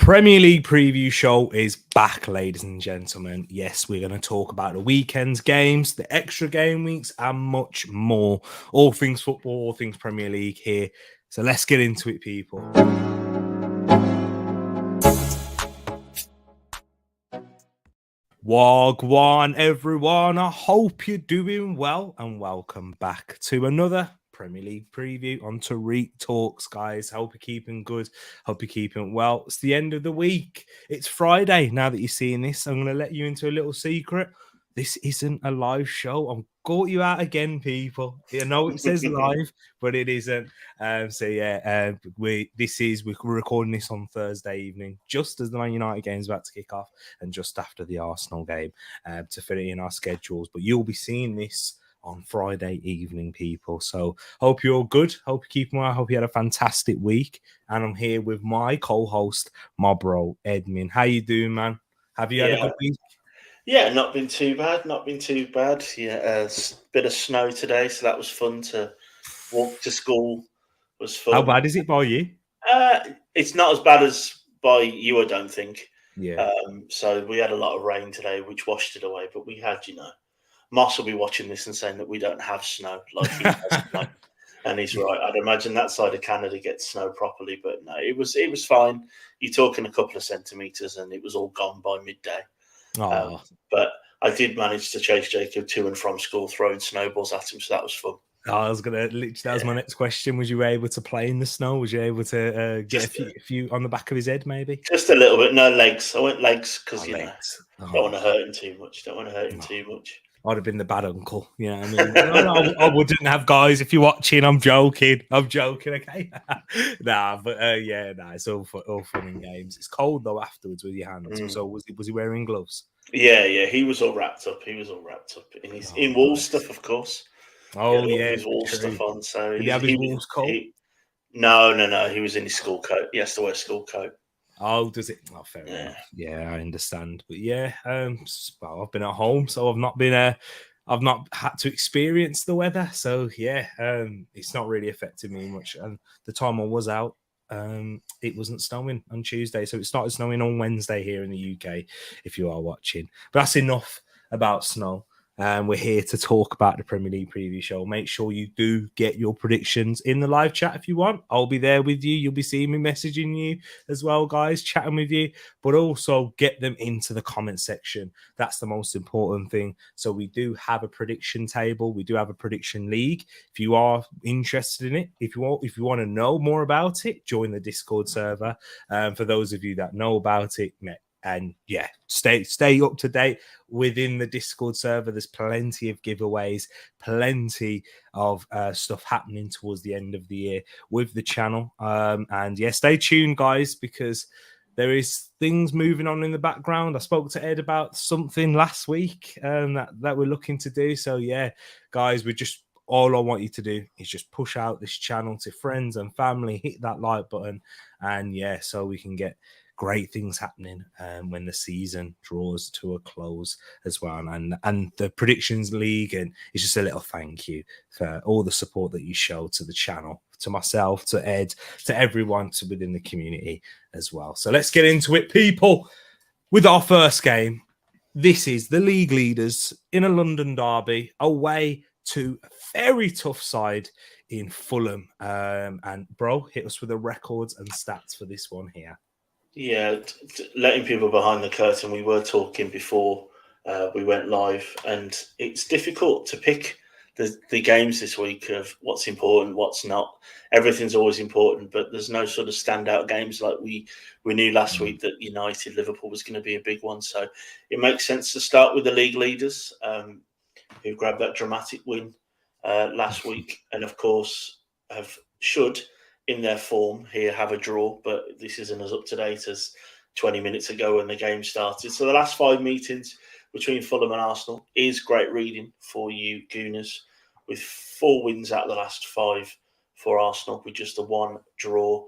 Premier League preview show is back, ladies and gentlemen. Yes, we're going to talk about the weekend's games, the extra game weeks, and much more. All things football, all things Premier League here. So let's get into it, people. Wagwan, everyone. I hope you're doing well, and welcome back to another Premier League preview on Tereak Talks, guys. Hope you're keeping good. Hope you're keeping well. It's the end of the week. It's Friday. Now that you're seeing this, I'm going to let you into a little secret. This isn't a live show. I'm caught you out again, people. I know it says live, but it isn't. We're recording this on Thursday evening, just as the Man United game is about to kick off, and just after the Arsenal game, to fit it in our schedules. But you'll be seeing this on Friday evening, people. So hope you're all good. Hope you're keeping well. Hope you had a fantastic week. And I'm here with my co-host, my bro, Edmin. How you doing, man? Have you had a good week? Yeah, not been too bad. Yeah, a bit of snow today, so that was fun to walk to school. Was fun. How bad is it by you? It's not as bad as by you, I don't think. Yeah. So we had a lot of rain today, which washed it away. But we had, Moss will be watching this and saying that we don't have snow like he has snow. And he's right. I'd imagine that side of Canada gets snow properly, but no, it was fine. You're talking a couple of centimetres, and it was all gone by midday. But I did manage to chase Jacob to and from school, throwing snowballs at him, so that was fun. I was that was my next question. Was you able to play in the snow? Was you able to get a few on the back of his head, maybe? Just a little bit. No legs. I went legs because don't want to hurt him too much. I'd have been the bad uncle. You know what I mean? I wouldn't have, guys. If you're watching, I'm joking. Okay. It's all fun and games. It's cold though afterwards with your hands. So was he wearing gloves? Yeah. He was all wrapped up. In wool stuff, of course. Oh his wool stuff on. So did he have his Wolves coat? No. He was in his school coat. He has to wear a school coat. Oh, does it? Oh, fair enough. Yeah, I understand. But yeah, well, I've been at home, so I've not had to experience the weather. So yeah, it's not really affected me much. And the time I was out, it wasn't snowing on Tuesday, so it started snowing on Wednesday here in the UK. If you are watching, but that's enough about snow. We're here to talk about the Premier League preview show. Make sure you do get your predictions in the live chat if you want. I'll be there with you. You'll be seeing me messaging you as well, guys, chatting with you. But also get them into the comment section. That's the most important thing. So we do have a prediction table. We do have a prediction league. If you are interested in it, if you want to know more about it, join the Discord server. For those of you that know about it, and yeah, stay up to date within the Discord server. There's plenty of giveaways, plenty of stuff happening towards the end of the year with the channel. And yeah, stay tuned, guys, because there is things moving on in the background. I spoke to Ed about something last week that we're looking to do. So yeah, guys, all I want you to do is just push out this channel to friends and family, hit that like button, and yeah, so we can get great things happening when the season draws to a close as well. And the predictions league, and it's just a little thank you for all the support that you show to the channel, to myself, to Ed, to everyone within the community as well. So let's get into it, people, with our first game. This is the league leaders in a London derby away to a very tough side in Fulham. And bro, hit us with the records and stats for this one here. Yeah, letting people behind the curtain, we were talking before we went live, and it's difficult to pick the games this week of what's important, what's not. Everything's always important, but there's no sort of standout games like we knew last week that United Liverpool was going to be a big one. So it makes sense to start with the league leaders who grabbed that dramatic win last week, and of course should in their form here have a draw, but this isn't as up to date as 20 minutes ago when the game started. So the last 5 meetings between Fulham and Arsenal is great reading for you Gooners, with 4 wins out of the last 5 for Arsenal with just a 1 draw.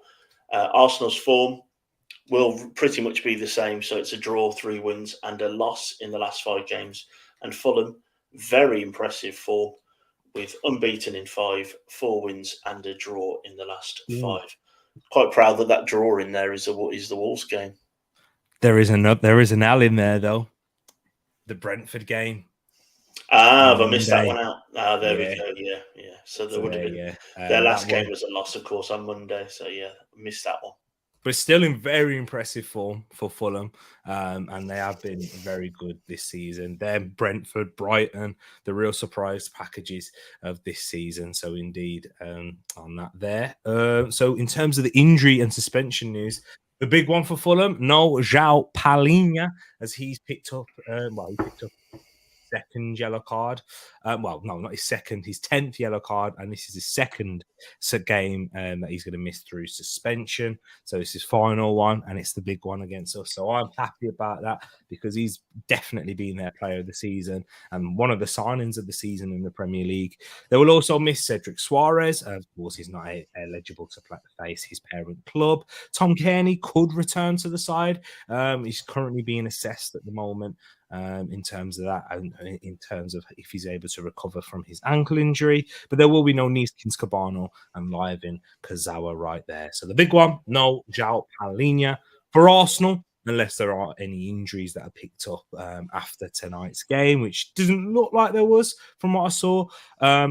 Arsenal's form will pretty much be the same, so it's a draw, 3 wins and a loss in the last 5 games. And Fulham, very impressive form, with unbeaten in 5, 4 wins and a draw in the last 5. Quite proud that draw in there is the Wolves game. There is an L in there though. The Brentford game. Have I missed that one out? There we Yeah. go. Yeah. So there would have been their that last one. game was a loss, of course, on Monday. So yeah, missed that one. But still in very impressive form for Fulham, and they have been very good this season. Then Brentford, Brighton, the real surprise packages of this season. So indeed, on that there. So in terms of the injury and suspension news, the big one for Fulham, no João Palhinha, as he's picked up. He picked up second yellow card. No, not his second, his 10th yellow card. And this is his second game that he's going to miss through suspension. So it's his final one, and it's the big one against us. So I'm happy about that because he's definitely been their player of the season and one of the signings of the season in the Premier League. They will also miss Cedric Suarez. Of course, he's not eligible to face his parent club. Tom Kearney could return to the side. He's currently being assessed at the moment. In terms of that, and in terms of if he's able to recover from his ankle injury. But there will be no Neeskins Cabano and Livin Kazawa right there. So the big one, no João Palhinha for Arsenal, unless there are any injuries that are picked up after tonight's game, which doesn't look like there was from what I saw.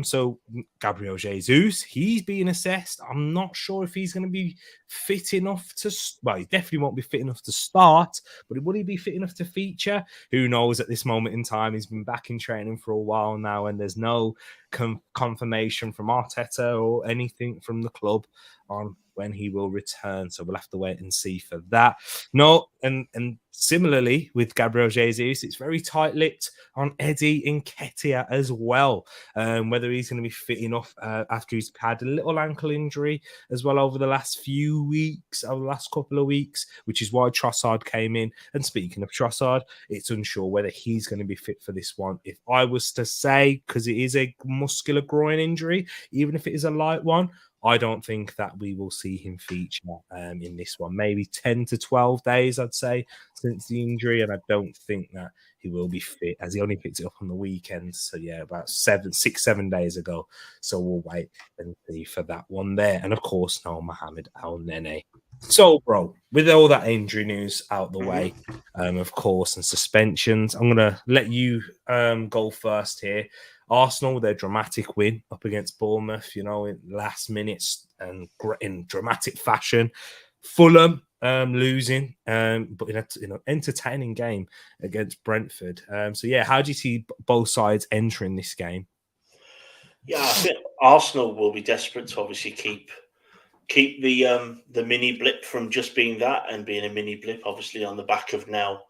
So Gabriel Jesus, he's being assessed. I'm not sure if he's going to be fit enough to, he definitely won't be fit enough to start, but would he be fit enough to feature? Who knows at this moment in time? He's been back in training for a while now, and there's no confirmation from Arteta or anything from the club on when he will return. So we'll have to wait and see for that. No, and similarly with Gabriel Jesus, it's very tight-lipped on Eddie Nketiah as well. Whether he's going to be fit enough after he's had a little ankle injury as well over the last few weeks, over the last couple of weeks, which is why Trossard came in. And speaking of Trossard, it's unsure whether he's going to be fit for this one. If I was to say, because it is a muscular groin injury, even if it is a light one, I don't think that we will see him feature in this one. Maybe 10 to 12 days, I'd say, since the injury. And I don't think that he will be fit, as he only picked it up on the weekend. So, yeah, about 7 days ago. So we'll wait and see for that one there. And, of course, no Mohamed El-Nene. So, bro, with all that injury news out the way, of course, and suspensions, I'm going to let you go first here. Arsenal, their dramatic win up against Bournemouth, in last minutes and in dramatic fashion. Fulham losing, but in an entertaining game against Brentford. So, yeah, how do you see both sides entering this game? Yeah, I think Arsenal will be desperate to obviously keep the mini blip from just being that and being a mini blip, obviously on the back of now,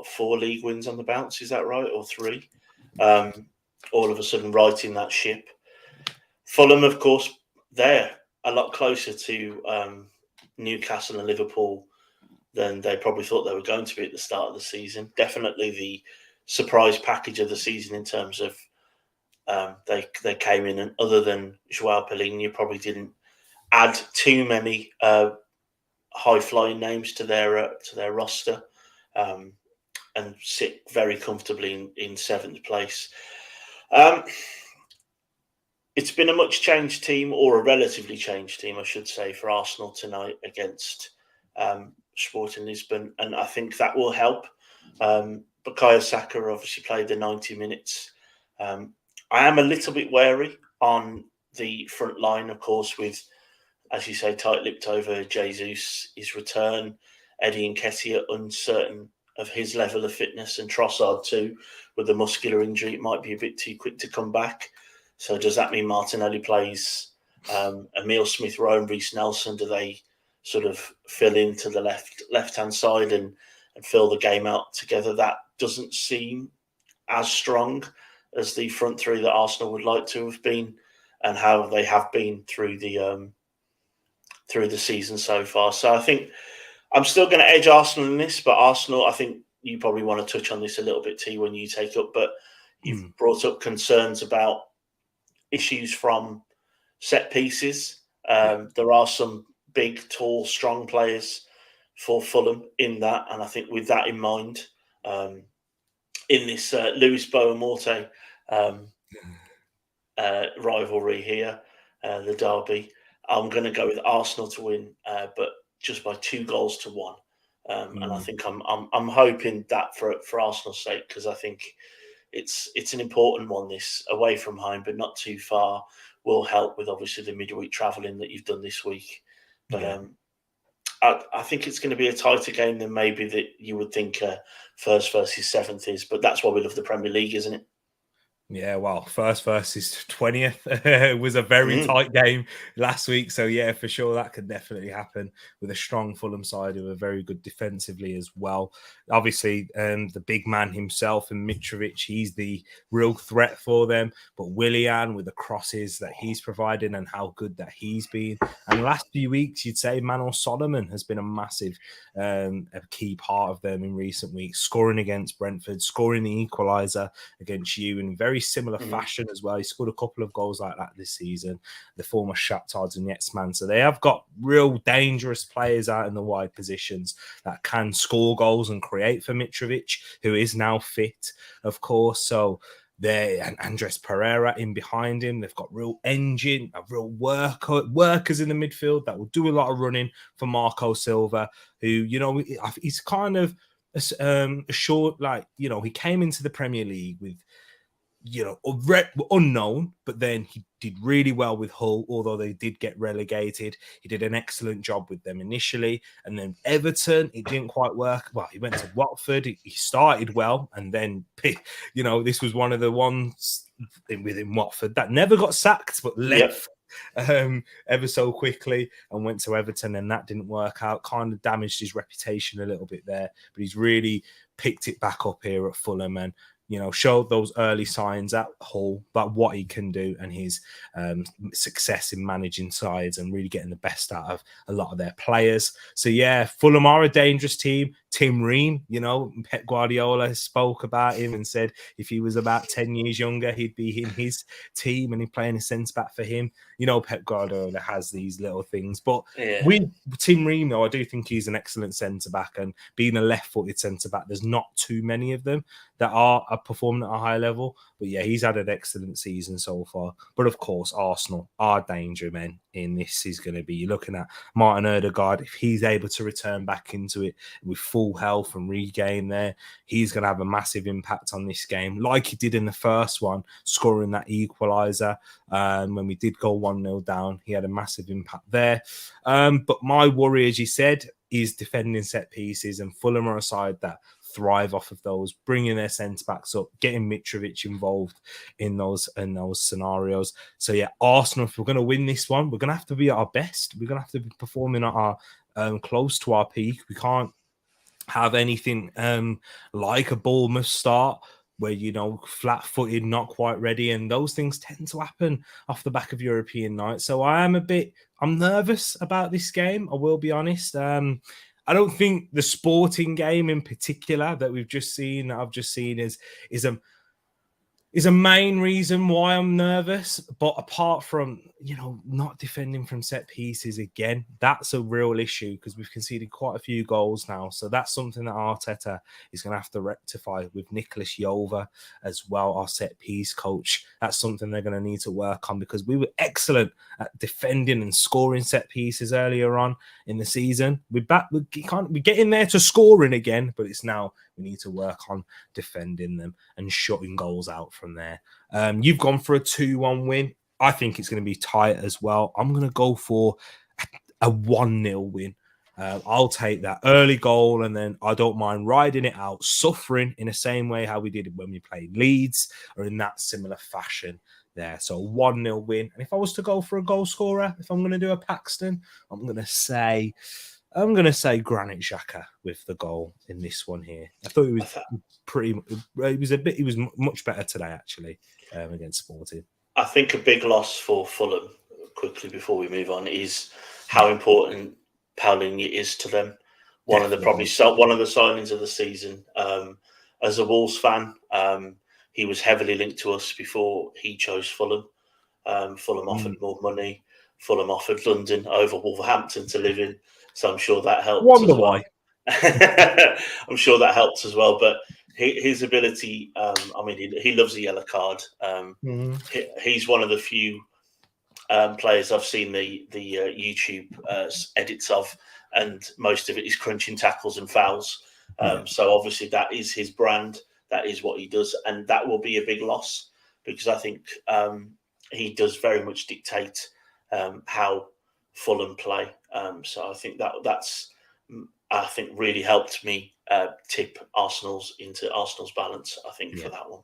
4 league wins on the bounce, is that right? Or 3? All of a sudden righting that ship. Fulham, of course, they're a lot closer to Newcastle and Liverpool than they probably thought they were going to be at the start of the season. Definitely the surprise package of the season in terms of they came in, and other than João Palhinha, probably didn't add too many high-flying names to their roster, and sit very comfortably in 7th place. It's been a much changed team, or a relatively changed team, I should say, for Arsenal tonight against Sporting Lisbon, and I think that will help. Bukayo Saka obviously played the 90 minutes. I am a little bit wary on the front line, of course, with, as you say, tight-lipped over Jesus, his return. Eddie Nketiah uncertain of his level of fitness, and Trossard too, with the muscular injury, it might be a bit too quick to come back. So does that mean Martinelli plays Emile Smith-Rowe and Reece Nelson? Do they sort of fill into the left-hand side and fill the game out together? That doesn't seem as strong as the front three that Arsenal would like to have been, and how they have been through the season so far. So I think I'm still going to edge Arsenal in this, but Arsenal, I think you probably want to touch on this a little bit, T, when you take up, but you've brought up concerns about issues from set pieces. There are some big, tall, strong players for Fulham in that, and I think with that in mind, in this Lewis Boa-Morte rivalry here, the derby, I'm going to go with Arsenal to win, but just by 2-1. And I think I'm hoping that for Arsenal's sake, because I think it's an important one. This away from home, but not too far, will help with obviously the midweek travelling that you've done this week. But I think it's going to be a tighter game than maybe that you would think first versus seventh is. But that's why we love the Premier League, isn't it? Yeah, well, first versus 20th. It was a very tight game last week. So, yeah, for sure, that could definitely happen with a strong Fulham side who are very good defensively as well. Obviously, the big man himself and Mitrovic, he's the real threat for them. But Willian, with the crosses that he's providing and how good that he's been. And last few weeks, you'd say Manuel Solomon has been a massive, a key part of them in recent weeks, scoring against Brentford, scoring the equaliser against you in very similar fashion as well. He scored a couple of goals like that this season, the former Shakhtar Donetsk man. So they have got real dangerous players out in the wide positions that can score goals and create for Mitrovic, who is now fit, of course. So and Andres Pereira in behind him. They've got real engine, real workers in the midfield that will do a lot of running for Marco Silva, who, he's kind of a short, he came into the Premier League with, unknown, but then he did really well with Hull, although they did get relegated. He did an excellent job with them initially. And then Everton, it didn't quite work. Well, he went to Watford. He started well. And then, this was one of the ones within Watford that never got sacked, but left ever so quickly and went to Everton, and that didn't work out. Kind of damaged his reputation a little bit there. But he's really picked it back up here at Fulham and showed those early signs at Hull about what he can do and his success in managing sides and really getting the best out of a lot of their players. So, yeah, Fulham are a dangerous team. Tim Ream, Pep Guardiola spoke about him and said if he was about 10 years younger, he'd be in his team and he'd play in a centre-back for him. Pep Guardiola has these little things. But with Tim Ream, though, I do think he's an excellent centre-back, and being a left-footed centre-back, there's not too many of them that are performing at a high level. But yeah, he's had an excellent season so far. But of course, Arsenal are danger men in this is going to be. You're looking at Martin Odegaard. If he's able to return back into it with full health and regain there, he's going to have a massive impact on this game, like he did in the first one, scoring that equaliser. When we did go 1-0 down, he had a massive impact there. But my worry, as you said, is defending set pieces, and Fulham are a side that thrive off of those, bringing their centre-backs up, getting Mitrovic involved in those scenarios. So, yeah, Arsenal, if we're going to win this one, we're going to have to be at our best. We're going to have to be performing at our close to our peak. We can't have anything like a Bournemouth start where, flat-footed, not quite ready, and those things tend to happen off the back of European night. So I'm nervous about this game, I will be honest. I don't think the Sporting game in particular that I've just seen is a main reason why I'm nervous. But apart from, not defending from set pieces again, that's a real issue because we've conceded quite a few goals now. So that's something that Arteta is going to have to rectify with Nicholas Jova as well, our set piece coach. That's something they're going to need to work on because we were excellent at defending and scoring set pieces earlier on in the season. We're getting there to scoring again, but it's now we need to work on defending them and shutting goals out from there. You've gone for a 2-1 win. I think it's going to be tight as well. I'm going to go for a 1-0 win. I'll take that early goal, and then I don't mind riding it out, suffering in the same way how we did when we played Leeds, or in that similar fashion there. So 1-0 win. And if I was to go for a goal scorer, if I'm going to do a Paxton, I'm going to say Granit Xhaka with the goal in this one here. I thought he was much better today, actually, against Sporting. I think a big loss for Fulham, quickly before we move on, is how important Paulinho is to them. One of the signings of the season. As a Wolves fan, he was heavily linked to us before he chose Fulham. Fulham offered more money. Fulham offered London over Wolverhampton to live in. So I'm sure that helped. Wonder why. I'm sure that helps as well. But his ability, he loves a yellow card. He's one of the few players I've seen the YouTube edits of and most of it is crunching tackles and fouls. Yeah. So obviously that is his brand. That is what he does, and that will be a big loss because I think he does very much dictate how Fulham play. So I think that's really helped me tip Arsenal's balance. I think for that one.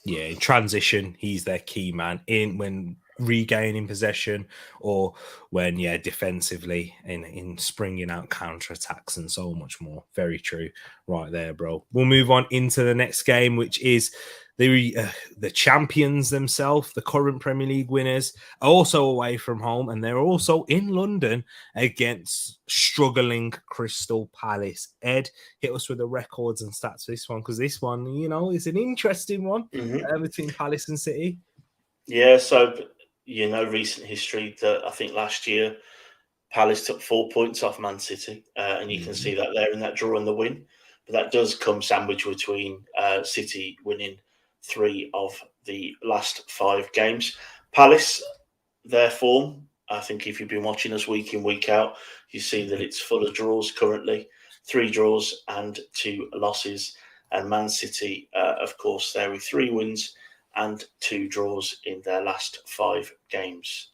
Yeah, in transition, he's their key man in when regaining possession or when defensively in springing out counter-attacks and so much more. Very true right there, bro. We'll move on into the next game, which is the champions themselves, the current Premier League winners, are also away from home, and they're also in London against struggling Crystal Palace. Ed, hit us with the records and stats for this one, because this one, is an interesting one between Palace and City. Yeah, so recent history that I think last year Palace took 4 points off Man City, and you can see that there in that draw and the win. But that does come sandwiched between City winning 3 of the last 5 games. Palace, their form, I think if you've been watching us week in, week out, you see that it's full of draws currently. 3 draws and 2 losses. And Man City, of course, there with 3 wins and 2 draws in their last 5 games.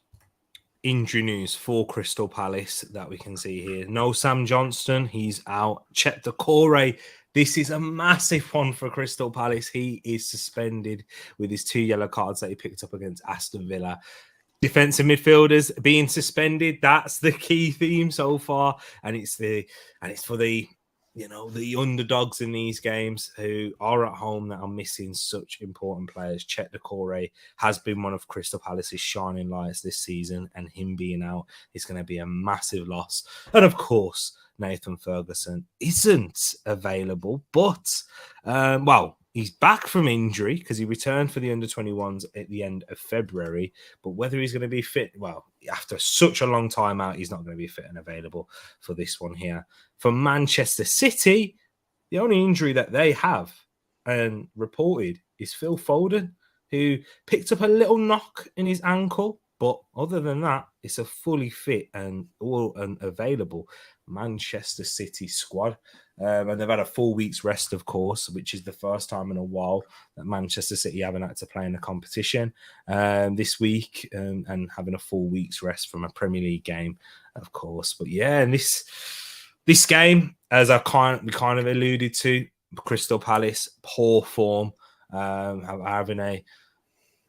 Injury news for Crystal Palace that we can see here. No Sam Johnston, he's out. Chet Decore, this is a massive one for Crystal Palace. He is suspended with his 2 yellow cards that he picked up against Aston Villa. Defensive midfielders being suspended, that's the key theme so far, and it's for the the underdogs in these games who are at home that are missing such important players. Chet Decore has been one of Crystal Palace's shining lights this season, and him being out is going to be a massive loss. And of course, Nathan Ferguson isn't available, but he's back from injury because he returned for the under-21s at the end of February. But whether he's going to be fit, after such a long time out, he's not going to be fit and available for this one here. For Manchester City, the only injury that they have and reported is Phil Foden, who picked up a little knock in his ankle. But other than that, it's a fully fit and all available Manchester City squad. And they've had a 4 weeks rest, of course, which is the first time in a while that Manchester City haven't had to play in a competition this week and having a 4 weeks rest from a Premier League game, of course. But yeah, and this game, as we kind of alluded to, Crystal Palace, poor form, having a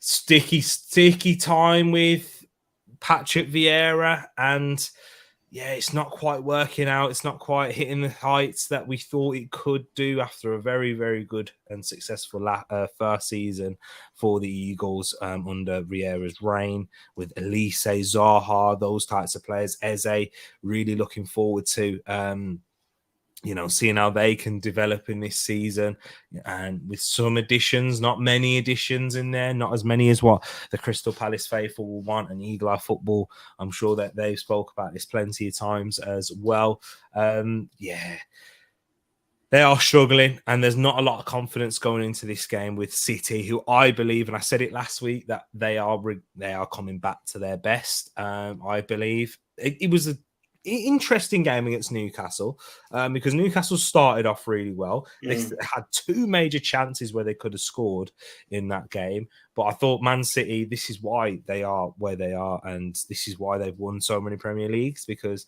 sticky time with Patrick Vieira, and it's not quite working out. It's not quite hitting the heights that we thought it could do after a very, very good and successful first season for the Eagles under Vieira's reign, with Elise, Zaha, those types of players. Eze, really looking forward to seeing how they can develop in this season, and with some additions, not many additions in there, not as many as what the Crystal Palace faithful will want, and Eagle Eye Football, I'm sure that they've spoke about this plenty of times as well. They are struggling, and there's not a lot of confidence going into this game with City, who I believe, and I said it last week, that they are coming back to their best. I believe it was an interesting game against Newcastle because Newcastle started off really well. They had 2 major chances where they could have scored in that game, but I thought Man City, this is why they are where they are, and this is why they've won so many Premier Leagues, because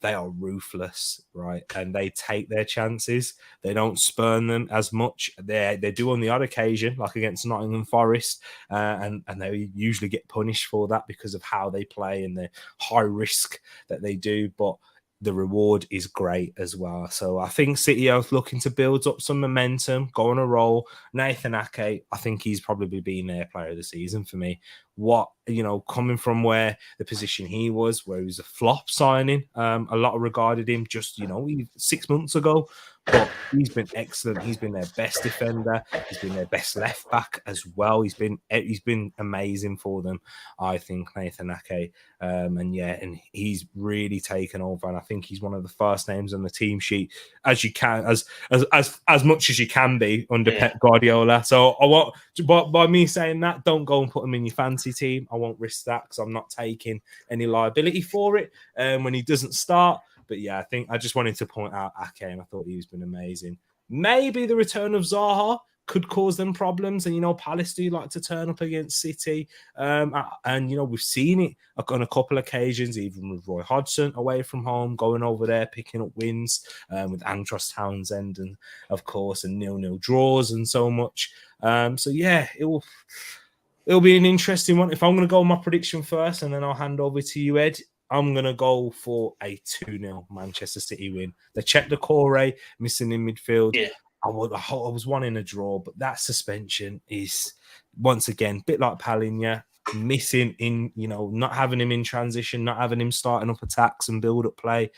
they are ruthless, right? And they take their chances. They don't spurn them as much. They do on the odd occasion, like against Nottingham Forest, and they usually get punished for that because of how they play and the high risk that they do. But the reward is great as well. So I think City are looking to build up some momentum, go on a roll. Nathan Ake, I think he's probably been their player of the season for me. Coming from where the position he was, where he was a flop signing, a lot regarded him just, 6 months ago. But he's been excellent. He's been their best defender. He's been their best left back as well. He's been amazing for them, I think, Nathan Ake. And he's really taken over. And I think he's one of the first names on the team sheet as much as you can be under Pep Guardiola. So but by me saying that, don't go and put him in your fantasy team. I won't risk that because I'm not taking any liability for it when he doesn't start. But yeah, I think I just wanted to point out Ake, and I thought he's been amazing. Maybe the return of Zaha could cause them problems. And, you know, Palace do like to turn up against City. And, you know, we've seen it on a couple of occasions, even with Roy Hodgson away from home, going over there, picking up wins with Andros Townsend, and, of course, and 0-0 draws and so much. So, yeah, it'll be an interesting one. If I'm going to go with my prediction first, and then I'll hand over to you, Ed, I'm going to go for a 2-0 Manchester City win. They checked the core, missing in midfield. Yeah. I was wanting a draw, but that suspension is, once again, a bit like Palhinha, missing in, you know, not having him in transition, not having him starting up attacks and build up play.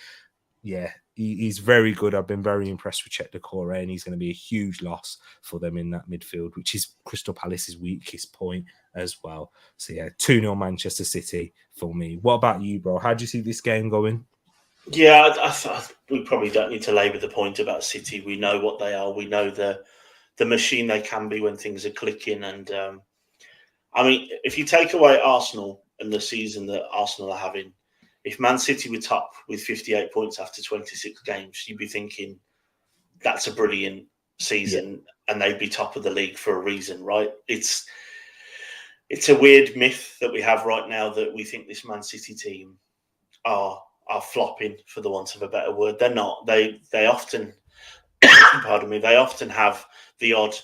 Yeah, he's very good. I've been very impressed with Czech Decore, and he's going to be a huge loss for them in that midfield, which is Crystal Palace's weakest point as well. So yeah, 2-0 Manchester City for me. What about you, bro? How do you see this game going? Yeah, I we probably don't need to labour the point about City. We know what they are. We know the machine they can be when things are clicking. And I mean, if you take away Arsenal and the season that Arsenal are having, if Man City were top with 58 points after 26 games, you'd be thinking that's a brilliant season, and they'd be top of the league for a reason, right? It's a weird myth that we have right now that we think this Man City team are flopping, for the want of a better word. They're not. They often, pardon me, they often have the odd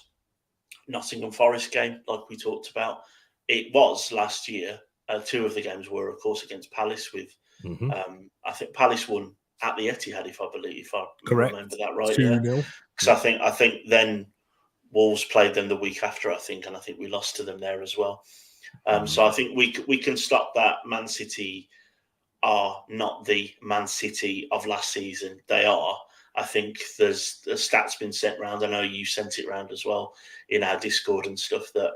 Nottingham Forest game, like we talked about. It was last year. Two of the games were, of course, against Palace. With I think Palace won at the Etihad, if I remember that right. 2-0. Yeah, because I think then Wolves played them the week after. I think we lost to them there as well. So I think we can stop that. Man City are not the Man City of last season. They are. I think there's the stats been sent around. I know you sent it around as well in our Discord and stuff, that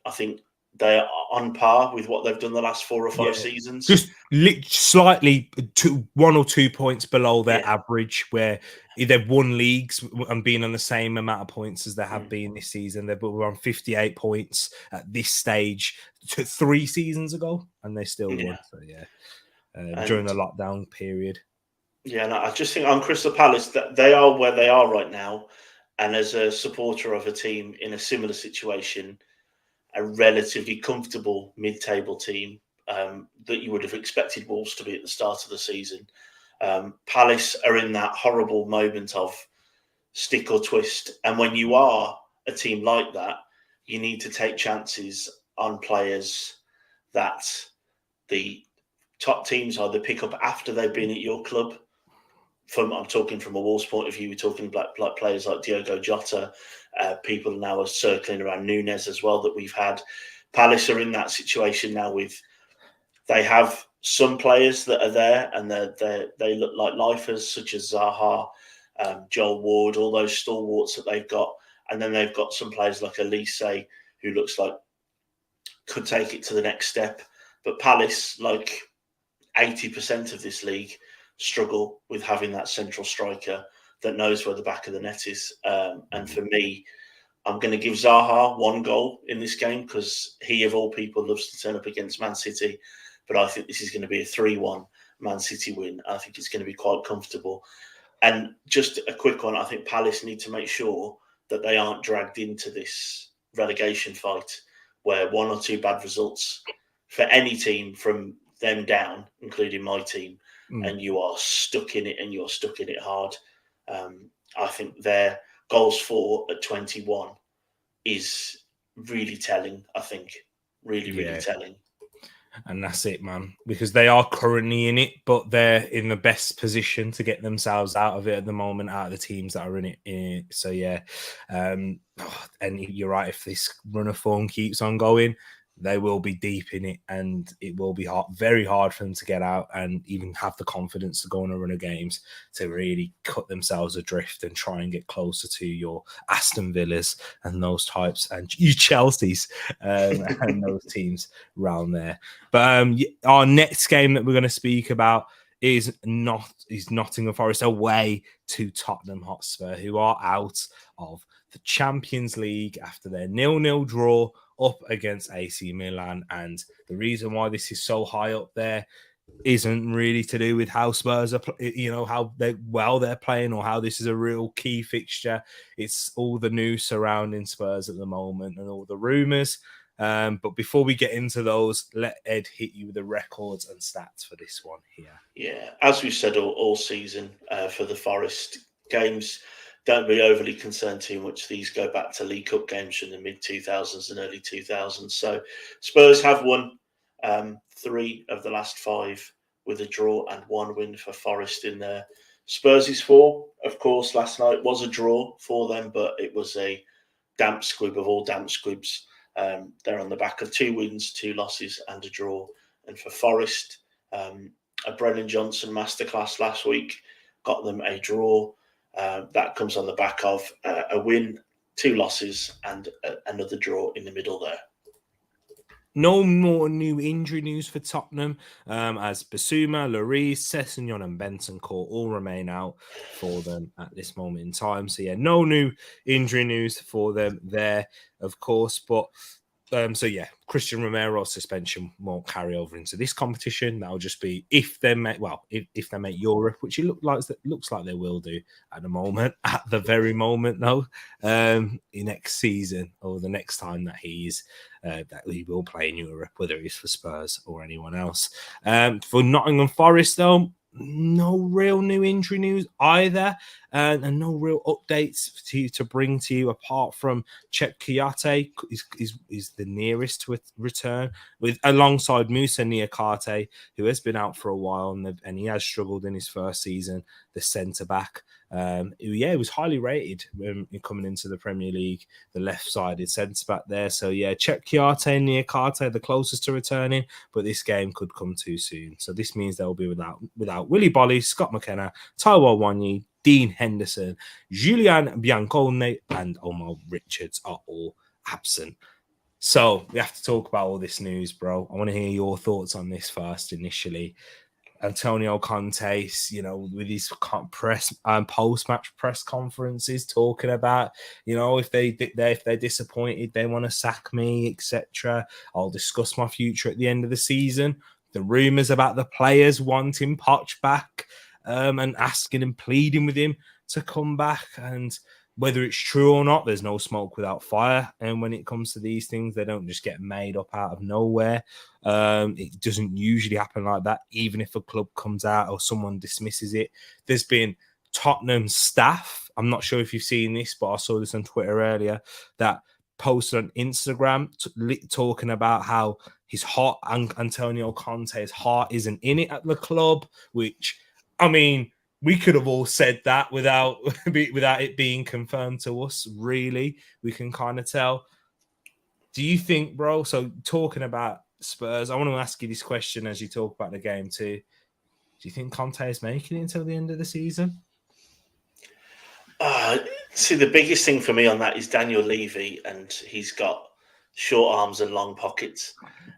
I think they are on par with what they've done the last 4 or 5 seasons. Just slightly 1 or 2 points below their average, where they've won leagues and been on the same amount of points as they have been this season. They were on 58 points at this stage 3 seasons ago, and they still won. So yeah. During the lockdown period. Yeah, and I just think on Crystal Palace that they are where they are right now, and as a supporter of a team in a similar situation, a relatively comfortable mid-table team that you would have expected Wolves to be at the start of the season. Palace are in that horrible moment of stick or twist, and when you are a team like that, you need to take chances on players that the top teams either pick up after they've been at your club. I'm talking from a Wolves point of view. We're talking like players like Diogo Jota. People now are circling around Nunes as well that we've had. Palace are in that situation now they have some players that are there and they look like lifers, such as Zaha, Joel Ward, all those stalwarts that they've got. And then they've got some players like Elise, who looks like could take it to the next step. But Palace, like 80% of this league, struggle with having that central striker that knows where the back of the net is. And for me, I'm going to give Zaha 1 goal in this game because he, of all people, loves to turn up against Man City. But I think this is going to be a 3-1 Man City win. I think it's going to be quite comfortable. And just a quick one, I think Palace need to make sure that they aren't dragged into this relegation fight where 1 or 2 bad results for any team from them down, including my team, and you are stuck in it, and you're stuck in it hard. I think their goals for at 21 is really telling. I think really telling. And that's it, man, because they are currently in it, but they're in the best position to get themselves out of it at the moment, out of the teams that are in it. So yeah, and you're right. If this run of form keeps on going, they will be deep in it, and it will be very hard for them to get out and even have the confidence to go on a run of games to really cut themselves adrift and try and get closer to your Aston Villas and those types, and you Chelseas and those teams around there. But our next game that we're going to speak about is Nottingham Forest away to Tottenham Hotspur, who are out of the Champions League after their 0-0 draw up against AC Milan. And the reason why this is so high up there isn't really to do with how Spurs are, how they're playing or how this is a real key fixture. It's all the news surrounding Spurs at the moment and all the rumours. But before we get into those, let Ed hit you with the records and stats for this one here. Yeah, as we've said all season for the Forest games, don't be overly concerned too much. These go back to League Cup games from the mid-2000s and early 2000s. So Spurs have won 3 of the last 5 with a draw and 1 win for Forest in there. Spurs' 4, of course, last night was a draw for them, but it was a damp squib of all damp squibs. They're on the back of 2 wins, 2 losses and a draw. And for Forest, a Brennan Johnson masterclass last week got them a draw. That comes on the back of a win, 2 losses, and another draw in the middle there. No more new injury news for Tottenham, as Basuma, Lloris, Sessegnon and Bentancur all remain out for them at this moment in time. So, yeah, no new injury news for them there, of course. But, Christian Romero's suspension won't carry over into this competition. That'll just be if they make Europe, which it looks like they will do at the very moment, though, next season or the next time that that he will play in Europe, whether it's for Spurs or anyone else. For Nottingham Forest, though, no real new injury news either, and no real updates to bring to you apart from Cheick Kouyaté is the nearest to a return alongside Moussa Niakate, who has been out for a while and he has struggled in his first season, the centre back. He was highly rated coming into the Premier League, the left-sided centre-back there. So, Cheick Kouyaté and Niakate the closest to returning, but this game could come too soon. So this means they'll be without Willy Bolly, Scott McKenna, Taiwo Wanyi, Dean Henderson, Julian Biancone, and Omar Richards are all absent. So we have to talk about all this news, bro. I want to hear your thoughts on this first initially. Antonio Conte, with his post-match press conferences, talking about, if they're disappointed, they want to sack me, etc. I'll discuss my future at the end of the season. The rumours about the players wanting Poch back, and asking and pleading with him to come back, and whether it's true or not, there's no smoke without fire. And when it comes to these things, they don't just get made up out of nowhere. It doesn't usually happen like that, even if a club comes out or someone dismisses it. There's been Tottenham staff, I'm not sure if you've seen this, but I saw this on Twitter earlier, that posted on Instagram talking about how his heart, Antonio Conte's heart isn't in it at the club, which, I mean, we could have all said that without it being confirmed to us, really. We can kind of tell. Do you think, bro, so talking about Spurs, I want to ask you this question as you talk about the game too. Do you think Conte is making it until the end of the season? See, the biggest thing for me on that is Daniel Levy, and he's got short arms and long pockets.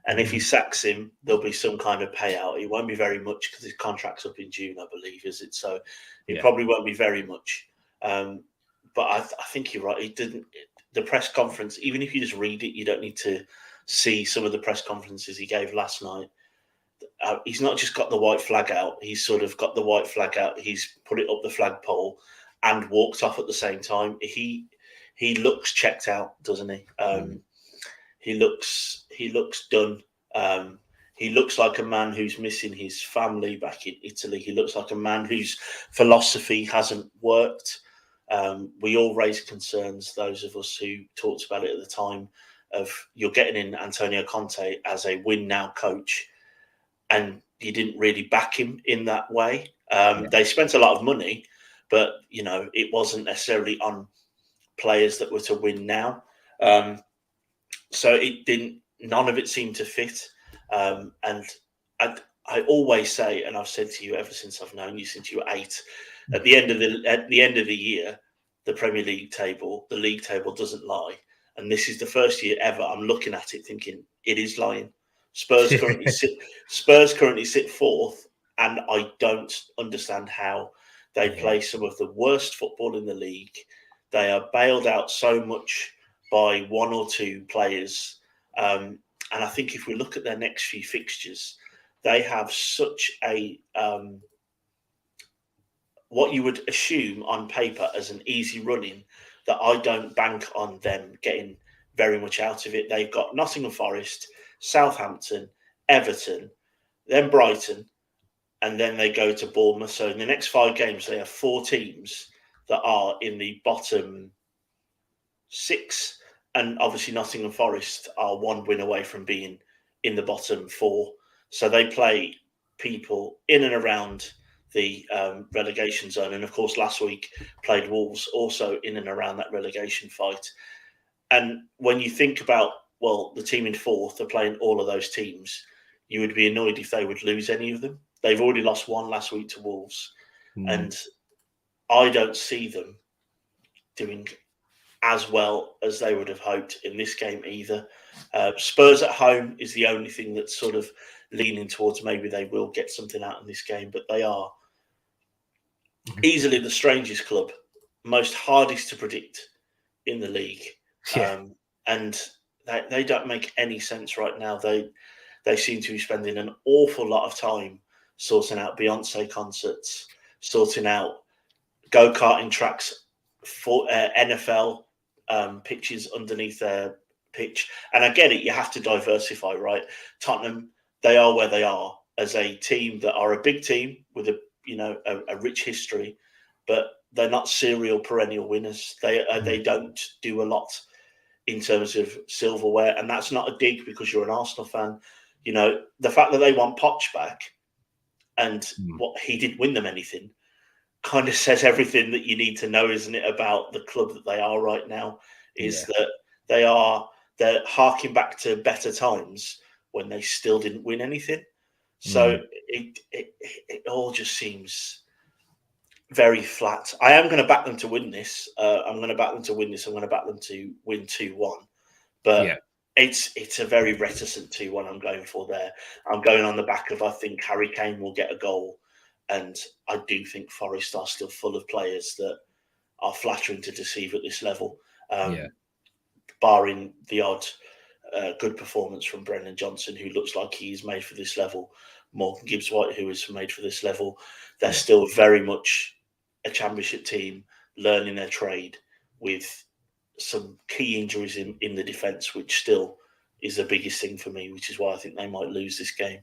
And if he sacks him, there'll be some kind of payout. It won't be very much because his contract's up in June, I believe, is it? So it probably won't be very much. But I think you're right. The press conference, even if you just read it, you don't need to see some of the press conferences he gave last night. He's not just got the white flag out. He's sort of got the white flag out. He's put it up the flagpole and walked off at the same time. He looks checked out, doesn't he? He looks done. He looks like a man who's missing his family back in Italy. He looks like a man whose philosophy hasn't worked. We all raised concerns, those of us who talked about it at the time, of you're getting in Antonio Conte as a win now coach, and you didn't really back him in that way. They spent a lot of money, but it wasn't necessarily on players that were to win now. So none of it seemed to fit. And I always say, and I've said to you ever since I've known you, since you were 8, at the end of the year, the Premier League table, the league table doesn't lie. And this is the first year ever I'm looking at it thinking it is lying. Spurs currently sit 4th, and I don't understand how they play some of the worst football in the league. They are bailed out so much by 1 or 2 players. And I think if we look at their next few fixtures, they have such a what you would assume on paper as an easy running that I don't bank on them getting very much out of it. They've got Nottingham Forest, Southampton, Everton, then Brighton, and then they go to Bournemouth. So in the next 5 games, they have 4 teams that are in the bottom 6. And obviously Nottingham Forest are 1 win away from being in the bottom 4. So they play people in and around the relegation zone. And of course, last week played Wolves also in and around that relegation fight. And when you think about, well, the team in 4th are playing all of those teams, you would be annoyed if they would lose any of them. They've already lost 1 last week to Wolves. And I don't see them doing as well as they would have hoped in this game either. Spurs at home is the only thing that's sort of leaning towards maybe they will get something out in this game, but they are easily the strangest club, most hardest to predict in the league. And they don't make any sense right now. They seem to be spending an awful lot of time sorting out Beyonce concerts, sorting out go-karting tracks for NFL pitches underneath their pitch. And I get it, you have to diversify, right? Tottenham, they are where they are as a team that are a big team with a rich history, but they're not serial perennial winners. They don't do a lot in terms of silverware, and that's not a dig because you're an Arsenal fan. You know, the fact that they want Poch back and what he didn't win them anything kind of says everything that you need to know, isn't it, about the club that they are right now, is that they're harking back to better times when they still didn't win anything. So it all just seems very flat. I am going to back them to win this. I'm going to back them to win this. I'm going to back them to win 2-1. But it's a very reticent 2-1 I'm going for there. I'm going on the back of, I think Harry Kane will get a goal. And I do think Forest are still full of players that are flattering to deceive at this level. Barring the odd good performance from Brennan Johnson, who looks like he's made for this level. Morgan Gibbs-White, who is made for this level. They're still very much a championship team learning their trade with some key injuries in the defence, which still is the biggest thing for me, which is why I think they might lose this game.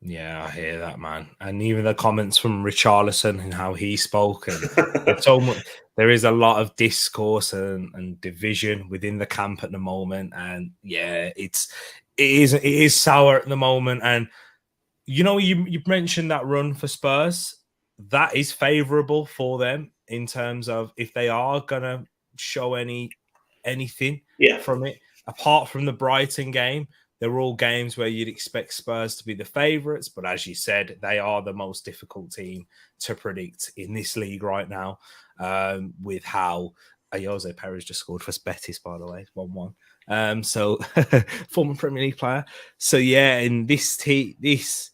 Yeah, I hear that, man. And even the comments from Richarlison and how he spoke, and so much, there is a lot of discourse and division within the camp at the moment. And yeah, it is sour at the moment. And you know, you mentioned that run for Spurs. That is favourable for them in terms of if they are gonna show anything from it, apart from the Brighton game. They're all games where you'd expect Spurs to be the favourites, but as you said, they are the most difficult team to predict in this league right now. With how Jose Perez just scored for Betis, by the way, 1-1. So former Premier League player. So yeah, in this this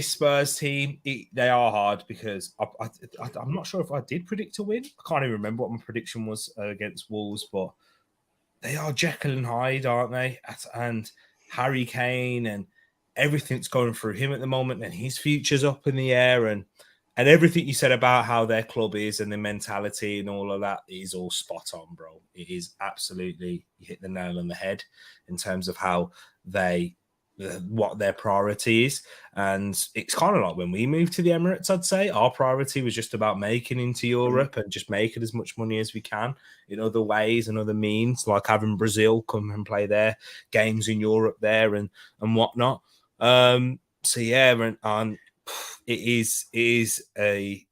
Spurs team, they are hard because I'm not sure if I did predict a win. I can't even remember what my prediction was against Wolves, but they are Jekyll and Hyde, aren't they? And Harry Kane and everything's going through him at the moment, and his future's up in the air, and everything you said about how their club is and the mentality and all of that is all spot on, bro. It is absolutely, you hit the nail on the head in terms of how what their priority is. And it's kind of like when we moved to the Emirates, I'd say our priority was just about making into Europe and just making as much money as we can in other ways and other means, like having Brazil come and play their games in Europe there and whatnot. So yeah, and it is a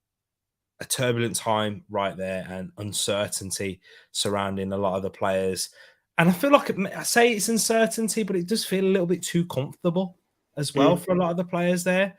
turbulent time right there, and uncertainty surrounding a lot of the players. And I feel like I say it's uncertainty, but it does feel a little bit too comfortable as well for a lot of the players there.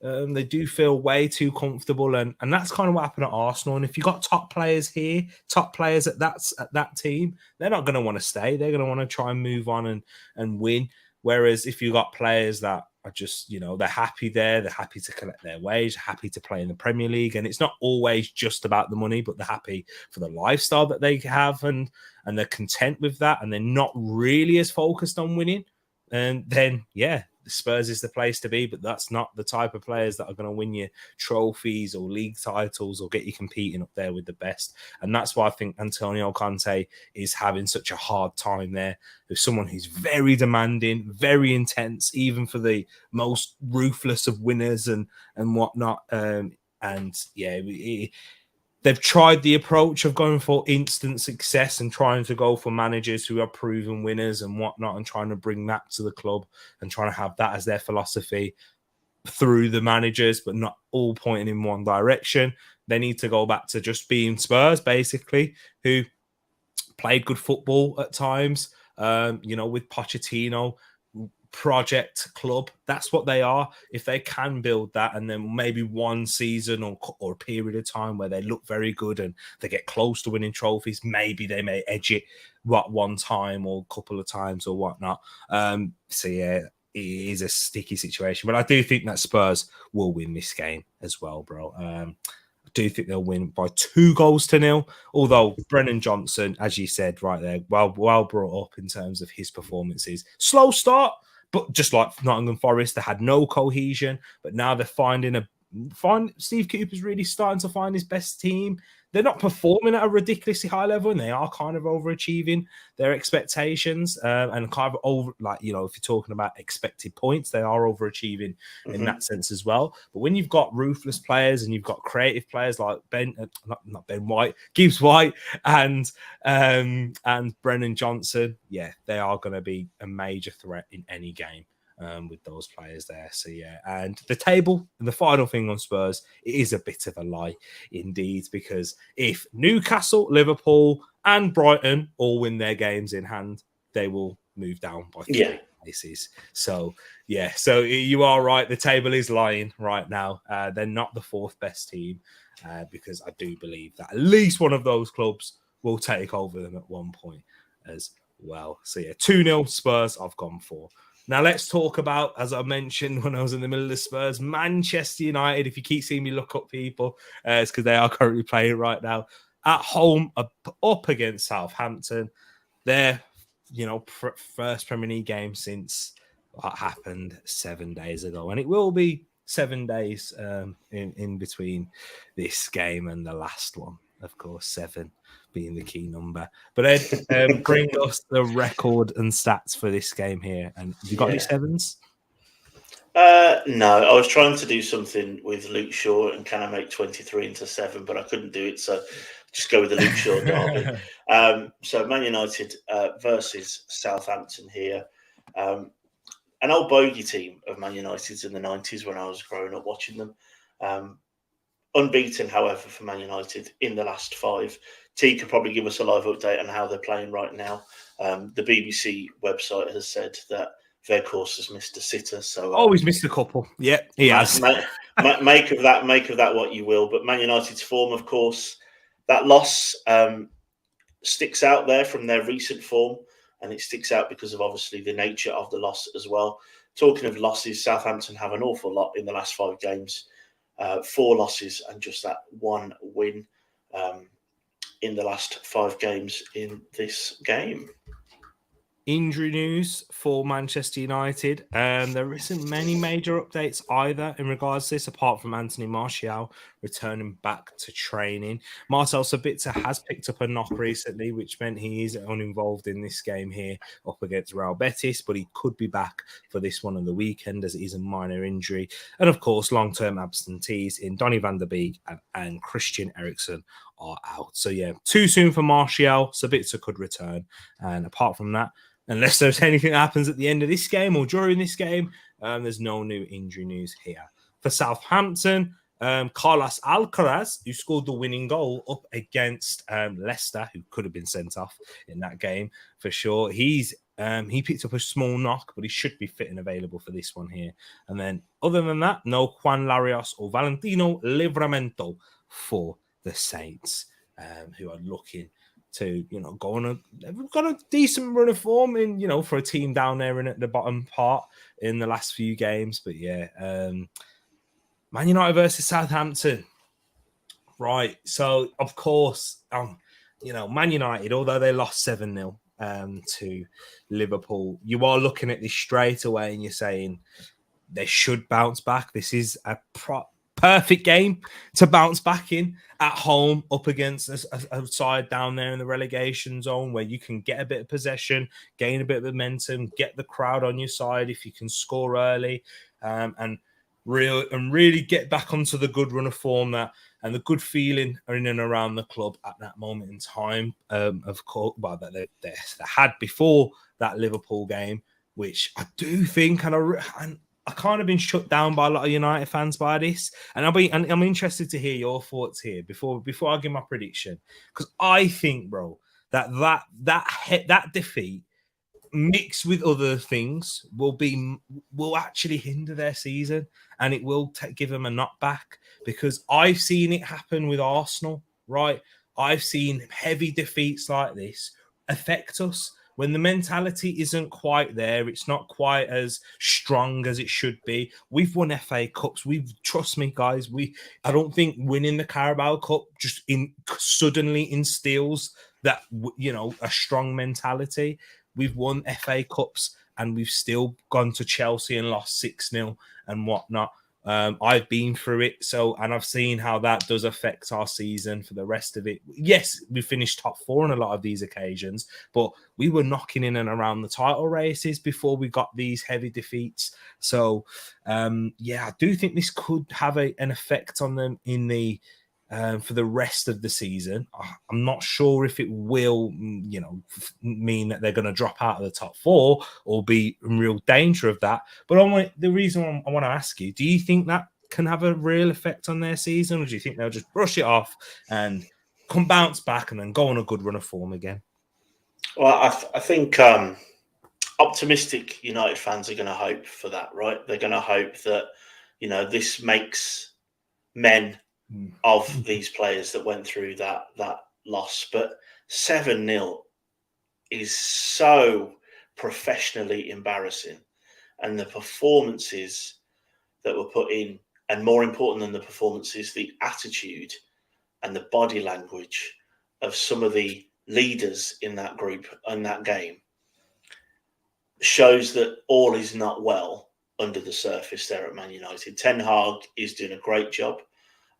They do feel way too comfortable, and that's kind of what happened at Arsenal. And if you've got top players here, top players at that team, they're not going to want to stay. They're going to want to try and move on and win. Whereas if you've got players that are just, they're happy there, they're happy to collect their wage, happy to play in the Premier League, and it's not always just about the money, but they're happy for the lifestyle that they have, and they're content with that, and they're not really as focused on winning. And then, yeah, Spurs is the place to be, but that's not the type of players that are going to win you trophies or league titles or get you competing up there with the best. And that's why I think Antonio Conte is having such a hard time there. There's someone who's very demanding, very intense, even for the most ruthless of winners and whatnot. They've tried the approach of going for instant success and trying to go for managers who are proven winners and whatnot, and trying to bring that to the club and trying to have that as their philosophy through the managers, but not all pointing in one direction. They need to go back to just being Spurs, basically, who played good football at times, with Pochettino. Project club, that's what they are. If they can build that, and then maybe one season or a period of time where they look very good and they get close to winning trophies, maybe they may edge it one time or a couple of times or whatnot. It is a sticky situation, but I do think that Spurs will win this game as well, bro. I do think they'll win by 2-0, although Brennan Johnson, as you said right there, well brought up in terms of his performances. Slow start, but just like Nottingham Forest, they had no cohesion, but now they're finding Steve Cooper's really starting to find his best team. They're not performing at a ridiculously high level, and they are kind of overachieving their expectations, and kind of over, if you're talking about expected points, they are overachieving in that sense as well. But when you've got ruthless players and you've got creative players like Gibbs White, and Brennan Johnson, they are going to be a major threat in any game. With those players there. So, and the table, and the final thing on Spurs, it is a bit of a lie indeed, because if Newcastle, Liverpool, and Brighton all win their games in hand, they will move down by 3 places. So, so you are right. The table is lying right now. They're not the 4th best team, because I do believe that at least one of those clubs will take over them at one point as well. So, 2-0 Spurs, I've gone for. Now, let's talk about, as I mentioned when I was in the middle of the Spurs, Manchester United. If you keep seeing me look up people, it's because they are currently playing right now. At home, up against Southampton. Their, first Premier League game since what happened 7 days ago. And it will be 7 days in between this game and the last one. Of course, 7 being the key number. But Ed, bring us the record and stats for this game here. And have you got any 7s? No, I was trying to do something with Luke Shaw and can I make 23 into 7, but I couldn't do it. So just go with the Luke Shaw derby. So Man United versus Southampton here. An old bogey team of Man United's in the 90s when I was growing up watching them. Unbeaten, however, for Man United in the last 5. T could probably give us a live update on how they're playing right now. The BBC website has said that Weghorst has missed a sitter. So he's missed a couple. Yeah, he has. Make of that what you will. But Man United's form, of course, that loss sticks out there from their recent form, and it sticks out because of obviously the nature of the loss as well. Talking of losses, Southampton have an awful lot in the last 5 games. 4 losses and just that 1 win in the last 5 games in this game. Injury news for Manchester United. There isn't many major updates either in regards to this, apart from Anthony Martial returning back to training. Marcel Sabitzer has picked up a knock recently, which meant he is uninvolved in this game here up against Real Betis, but he could be back for this one on the weekend as it is a minor injury. And of course, long-term absentees in Donny van der Beek and Christian Eriksen are out. So too soon for Martial. Sabitzer could return. And apart from that, unless there's anything that happens at the end of this game or during this game, there's no new injury news here. For Southampton, Carlos Alcaraz, who scored the winning goal up against Leicester, who could have been sent off in that game for sure. He picked up a small knock, but he should be fit and available for this one here. And then other than that, no Juan Larios or Valentino Livramento for the Saints, who are looking to, go on they've got a decent run of form in, for a team down there and at the bottom part in the last few games. But Man United versus Southampton. Right. So, of course, Man United, although they lost 7-0, to Liverpool. You are looking at this straight away and you're saying they should bounce back. This is a perfect game to bounce back in at home up against a side down there in the relegation zone where you can get a bit of possession, gain a bit of momentum, get the crowd on your side if you can score early, and really get back onto the good run of form that and the good feeling in and around the club at that moment in time. Of course, well, that they had before that Liverpool game, which I do think, and I kind of been shut down by a lot of United fans by this, and I'm interested to hear your thoughts here before I give my prediction, because I think, bro, that defeat mixed with other things will actually hinder their season, and it will give them a knockback, because I've seen it happen with Arsenal, right? I've seen heavy defeats like this affect us when the mentality isn't quite there. It's not quite as strong as it should be. We've won FA Cups. Trust me, guys. I don't think winning the Carabao Cup just suddenly instills that, a strong mentality. We've won FA Cups and we've still gone to Chelsea and lost 6-0 and whatnot. I've been through it, and I've seen how that does affect our season for the rest of it. Yes, we finished top 4 on a lot of these occasions, but we were knocking in and around the title races before we got these heavy defeats. So, I do think this could have an effect on them in the for the rest of the season. I'm not sure if it will, mean that they're going to drop out of the top 4 or be in real danger of that. But the reason I want to ask you, do you think that can have a real effect on their season, or do you think they'll just brush it off and bounce back and then go on a good run of form again? Well, I think optimistic United fans are going to hope for that, right? They're going to hope that, this makes men of these players that went through that loss. But 7-0 is so professionally embarrassing, and the performances that were put in, and more important than the performances, the attitude and the body language of some of the leaders in that group and that game shows that all is not well under the surface there at Man United. Ten Hag is doing a great job.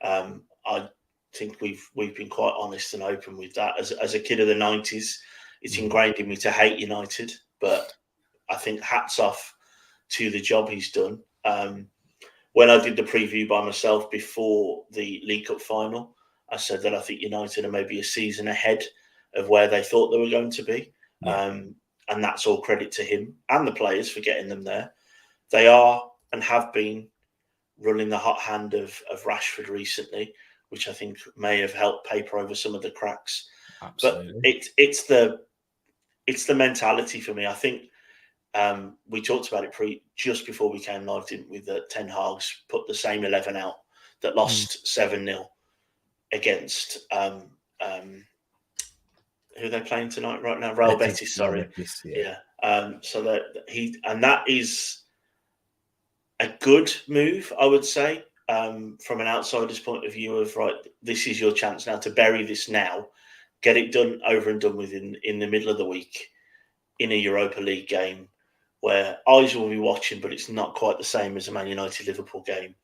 I think we've been quite honest and open with that. As a kid of the 90s, it's ingrained in me to hate United, but I think hats off to the job he's done. When I did the preview by myself before the League Cup final, I said that I think United are maybe a season ahead of where they thought they were going to be. Yeah. And that's all credit to him and the players for getting them there. They are and have been running the hot hand of Rashford recently, which I think may have helped paper over some of the cracks. Absolutely. But it's the mentality for me. I think we talked about it just before we came live, didn't we? That Ten Hag's put the same 11 out that lost 7-0 against who are they playing tonight right now? Real Betis, sorry. Betis, yeah. So that is a good move, I would say, from an outsider's point of view of, right, this is your chance now to bury this now, get it done over and done with in the middle of the week in a Europa League game where eyes will be watching, but it's not quite the same as a Man United-Liverpool game.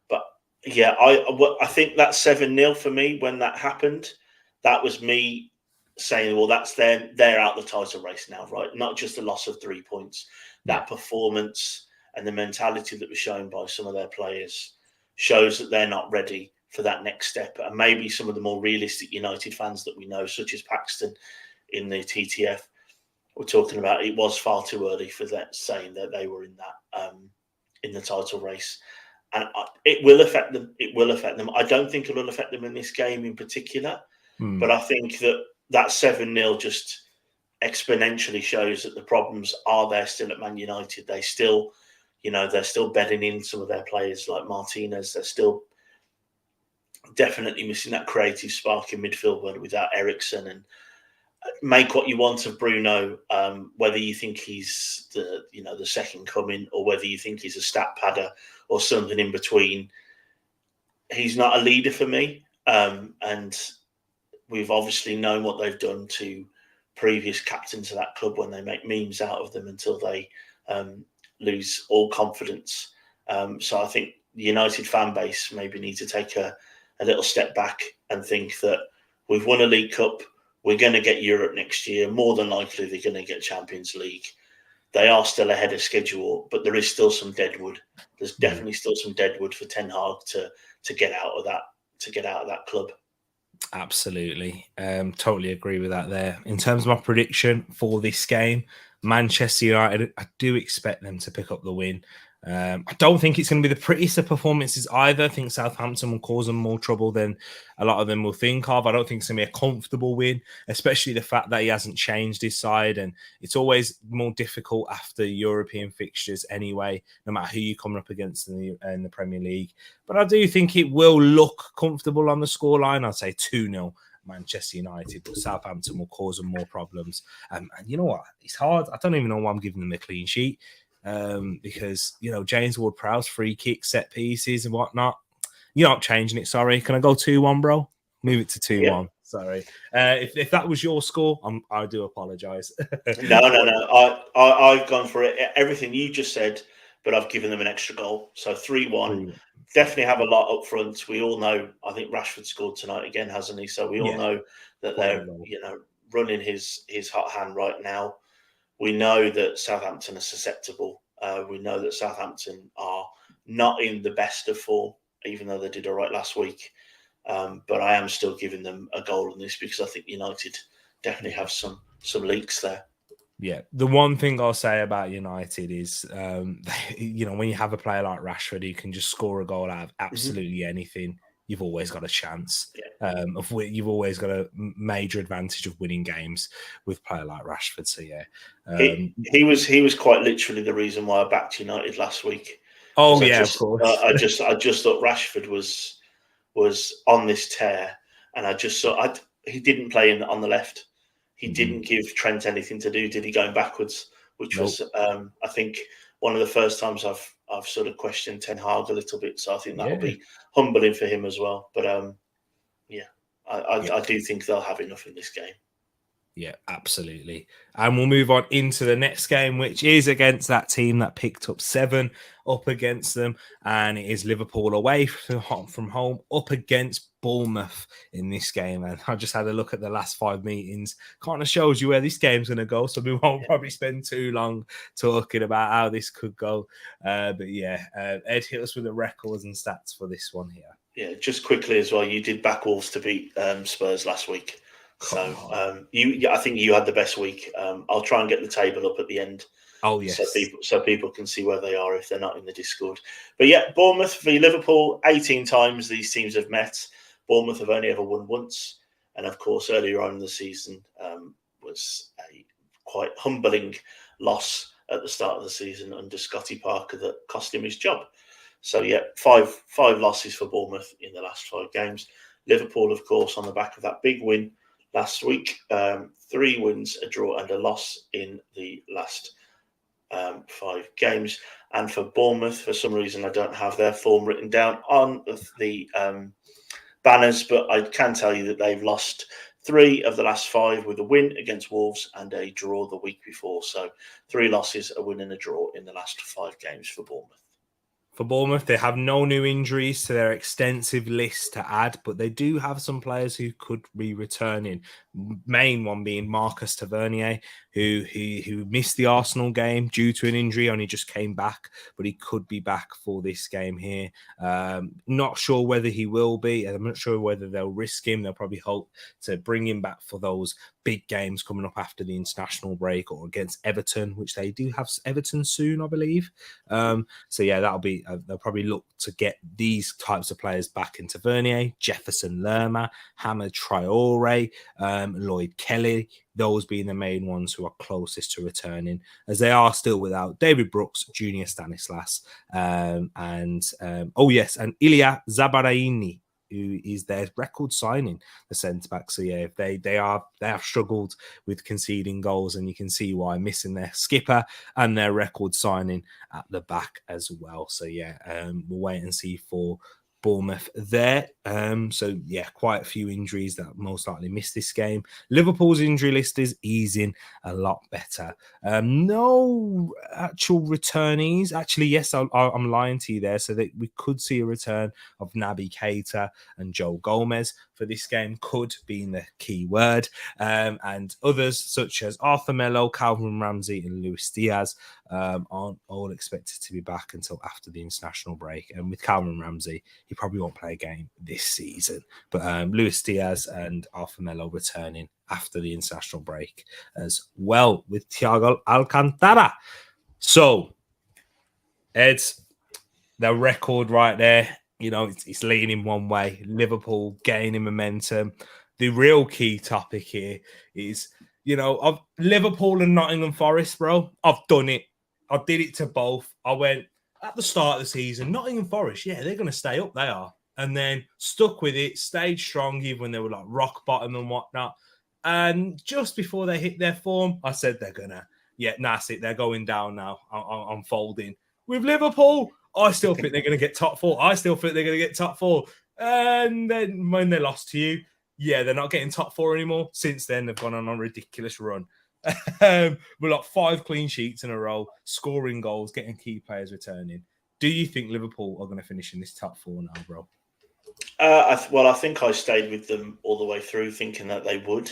But yeah, I think that 7-0 for me, when that happened, that was me saying, well, that's they're out the title race now, right? Not just the loss of 3 points. That performance and the mentality that was shown by some of their players shows that they're not ready for that next step. And maybe some of the more realistic United fans that we know, such as Paxton in the TTF, were talking about it was far too early for that, saying that they were in that in the title race. And it will affect them. It will affect them. I don't think it will affect them in this game in particular, but I think that 7-0 just exponentially shows that the problems are there still at Man United. They still, they're still bedding in some of their players like Martinez. They're still definitely missing that creative spark in midfield without Eriksen. And make what you want of Bruno, whether you think he's the second coming or whether you think he's a stat padder or something in between. He's not a leader for me, and we've obviously known what they've done to previous captains of that club when they make memes out of them until they lose all confidence. So I think the United fan base maybe need to take a little step back and think that we've won a League Cup, we're going to get Europe next year. More than likely, they're going to get Champions League. They are still ahead of schedule, but there is still some deadwood. There's definitely still some deadwood for Ten Hag to get out of that club. Absolutely. Totally agree with that there. In terms of my prediction for this game, Manchester United, I do expect them to pick up the win. I don't think it's going to be the prettiest of performances either. I think Southampton will cause them more trouble than a lot of them will think of. I don't think it's going to be a comfortable win, especially the fact that he hasn't changed his side. And it's always more difficult after European fixtures anyway, no matter who you're coming up against in the Premier League. But I do think it will look comfortable on the scoreline. I'd say 2-0. Manchester United, but Southampton will cause them more problems. And you know what? It's hard. I don't even know why I'm giving them a clean sheet. Because, James Ward-Prowse, free kicks, set pieces and whatnot. You're not changing it, sorry. Can I go 2-1, bro? Move it to 2-1. Yeah. Sorry. If that was your score, I do apologise. No. I've gone for it. Everything you just said, but I've given them an extra goal. So 3-1. Definitely have a lot up front. We all know, I think Rashford scored tonight again, hasn't he? So we all know that they're, running his hot hand right now. We know that Southampton are susceptible. We know that Southampton are not in the best of form, even though they did all right last week. But I am still giving them a goal in this because I think United definitely have some leaks there. Yeah, the one thing I'll say about United is, when you have a player like Rashford who can just score a goal out of absolutely anything, you've always got a chance. Yeah. You've always got a major advantage of winning games with a player like Rashford. So yeah, he was quite literally the reason why I backed United last week. Oh yeah, of course. I just thought Rashford was on this tear, and I just thought he didn't play on the left. He didn't give Trent anything to do, did he, going backwards? Which was, I think, one of the first times I've sort of questioned Ten Hag a little bit. So I think that'll be humbling for him as well. But I do think they'll have enough in this game. Yeah, absolutely. And we'll move on into the next game, which is against that team that picked up 7 up against them. And it is Liverpool away from home up against Bournemouth in this game. And I just had a look at the last 5 meetings. Kind of shows you where this game's going to go. So we won't probably spend too long talking about how this could go. But yeah, Ed, hit us with the records and stats for this one here. Yeah, just quickly as well, you did back Wolves to beat Spurs last week. So I think you had the best week. I'll try and get the table up at the end. Oh yes, so people can see where they are if they're not in the Discord. But yeah, Bournemouth v Liverpool. 18 times these teams have met. Bournemouth have only ever won once, and of course earlier on in the season was a quite humbling loss at the start of the season under Scotty Parker that cost him his job. So yeah, five losses for Bournemouth in the last 5 games. Liverpool, of course, on the back of that big win last week, 3 wins, a draw, and a loss in the last 5 games. And for Bournemouth, for some reason, I don't have their form written down on the banners, but I can tell you that they've lost 3 of the last 5 with a win against Wolves and a draw the week before. So 3 losses, a win, and a draw in the last 5 games for Bournemouth. For Bournemouth, they have no new injuries to their extensive list to add, but they do have some players who could be returning. Main one being Marcus Tavernier, who missed the Arsenal game due to an injury, only just came back, but he could be back for this game here. Not sure whether he will be. I'm not sure whether they'll risk him. They'll probably hope to bring him back for those big games coming up after the international break or against Everton, which they do have Everton soon, I believe. So yeah, that'll be, they'll probably look to get these types of players back into Tavernier, Jefferson Lerma, Hamad Traore, Lloyd Kelly, those being the main ones who are closest to returning, as they are still without David Brooks, Junior Stanislas, and Ilya Zabaraini, who is their record signing, the centre-back. So yeah, if they have struggled with conceding goals, and you can see why, missing their skipper and their record signing at the back as well. So yeah, we'll wait and see for Bournemouth there. So yeah, quite a few injuries that most likely missed this game. Liverpool's injury list is easing a lot better. No actual returnees. Actually, yes, I'm lying to you there. So that we could see a return of Naby Keita and Joe Gomez for this game, could be the key word. And others such as Arthur Melo, Calvin Ramsey, and Luis Diaz aren't all expected to be back until after the international break. And with Calvin Ramsey, he probably won't play a game this season. But Luis Diaz and Arthur Melo returning after the international break as well, with Thiago Alcantara. So, Ed, the record right there, it's leaning one way. Liverpool gaining momentum. The real key topic here is, of Liverpool and Nottingham Forest, bro. I've done it. I did it to both. I went at the start of the season, Nottingham Forest, yeah, they're going to stay up. They are. And then stuck with it, stayed strong even when they were like rock bottom and whatnot. And just before they hit their form, I said they're going to, that's it. They're going down now. I'm folding. With Liverpool, I still think they're going to get top four. And then when they lost to you, they're not getting top four anymore. Since then, they've gone on a ridiculous run. We're like 5 clean sheets in a row, scoring goals, getting key players returning. Do you think Liverpool are going to finish in this top 4 now, bro? I think I stayed with them all the way through, thinking that they would.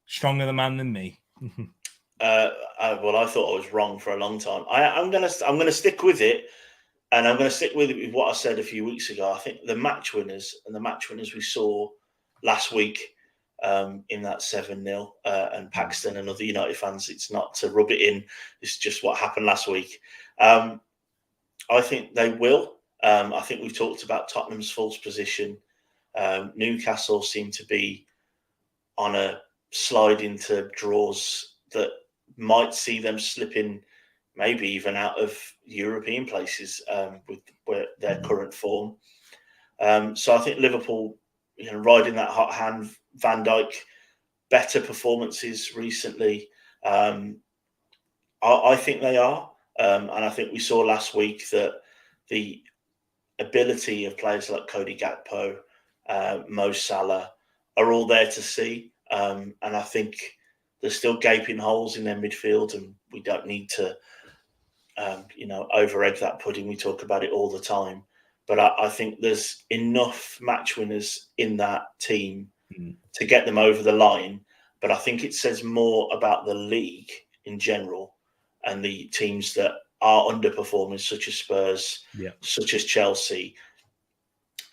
Stronger the man than me. I thought I was wrong for a long time. I'm gonna stick with it, and I'm going to stick with it with what I said a few weeks ago. I think the match winners we saw last week in that 7-0 and Paxton and other United fans, it's not to rub it in. It's just what happened last week. I think they will. I think we've talked about Tottenham's false position. Newcastle seem to be on a slide into draws that might see them slipping maybe even out of European places with their current form. So I think Liverpool, riding that hot hand, Van Dijk, better performances recently. I think they are. And I think we saw last week that the ability of players like Cody Gakpo, Mo Salah are all there to see. And I think there's still gaping holes in their midfield, and we don't need to, over-egg that pudding. We talk about it all the time. But I think there's enough match winners in that team to get them over the line. But I think it says more about the league in general and the teams that are underperforming, such as Spurs, such as Chelsea,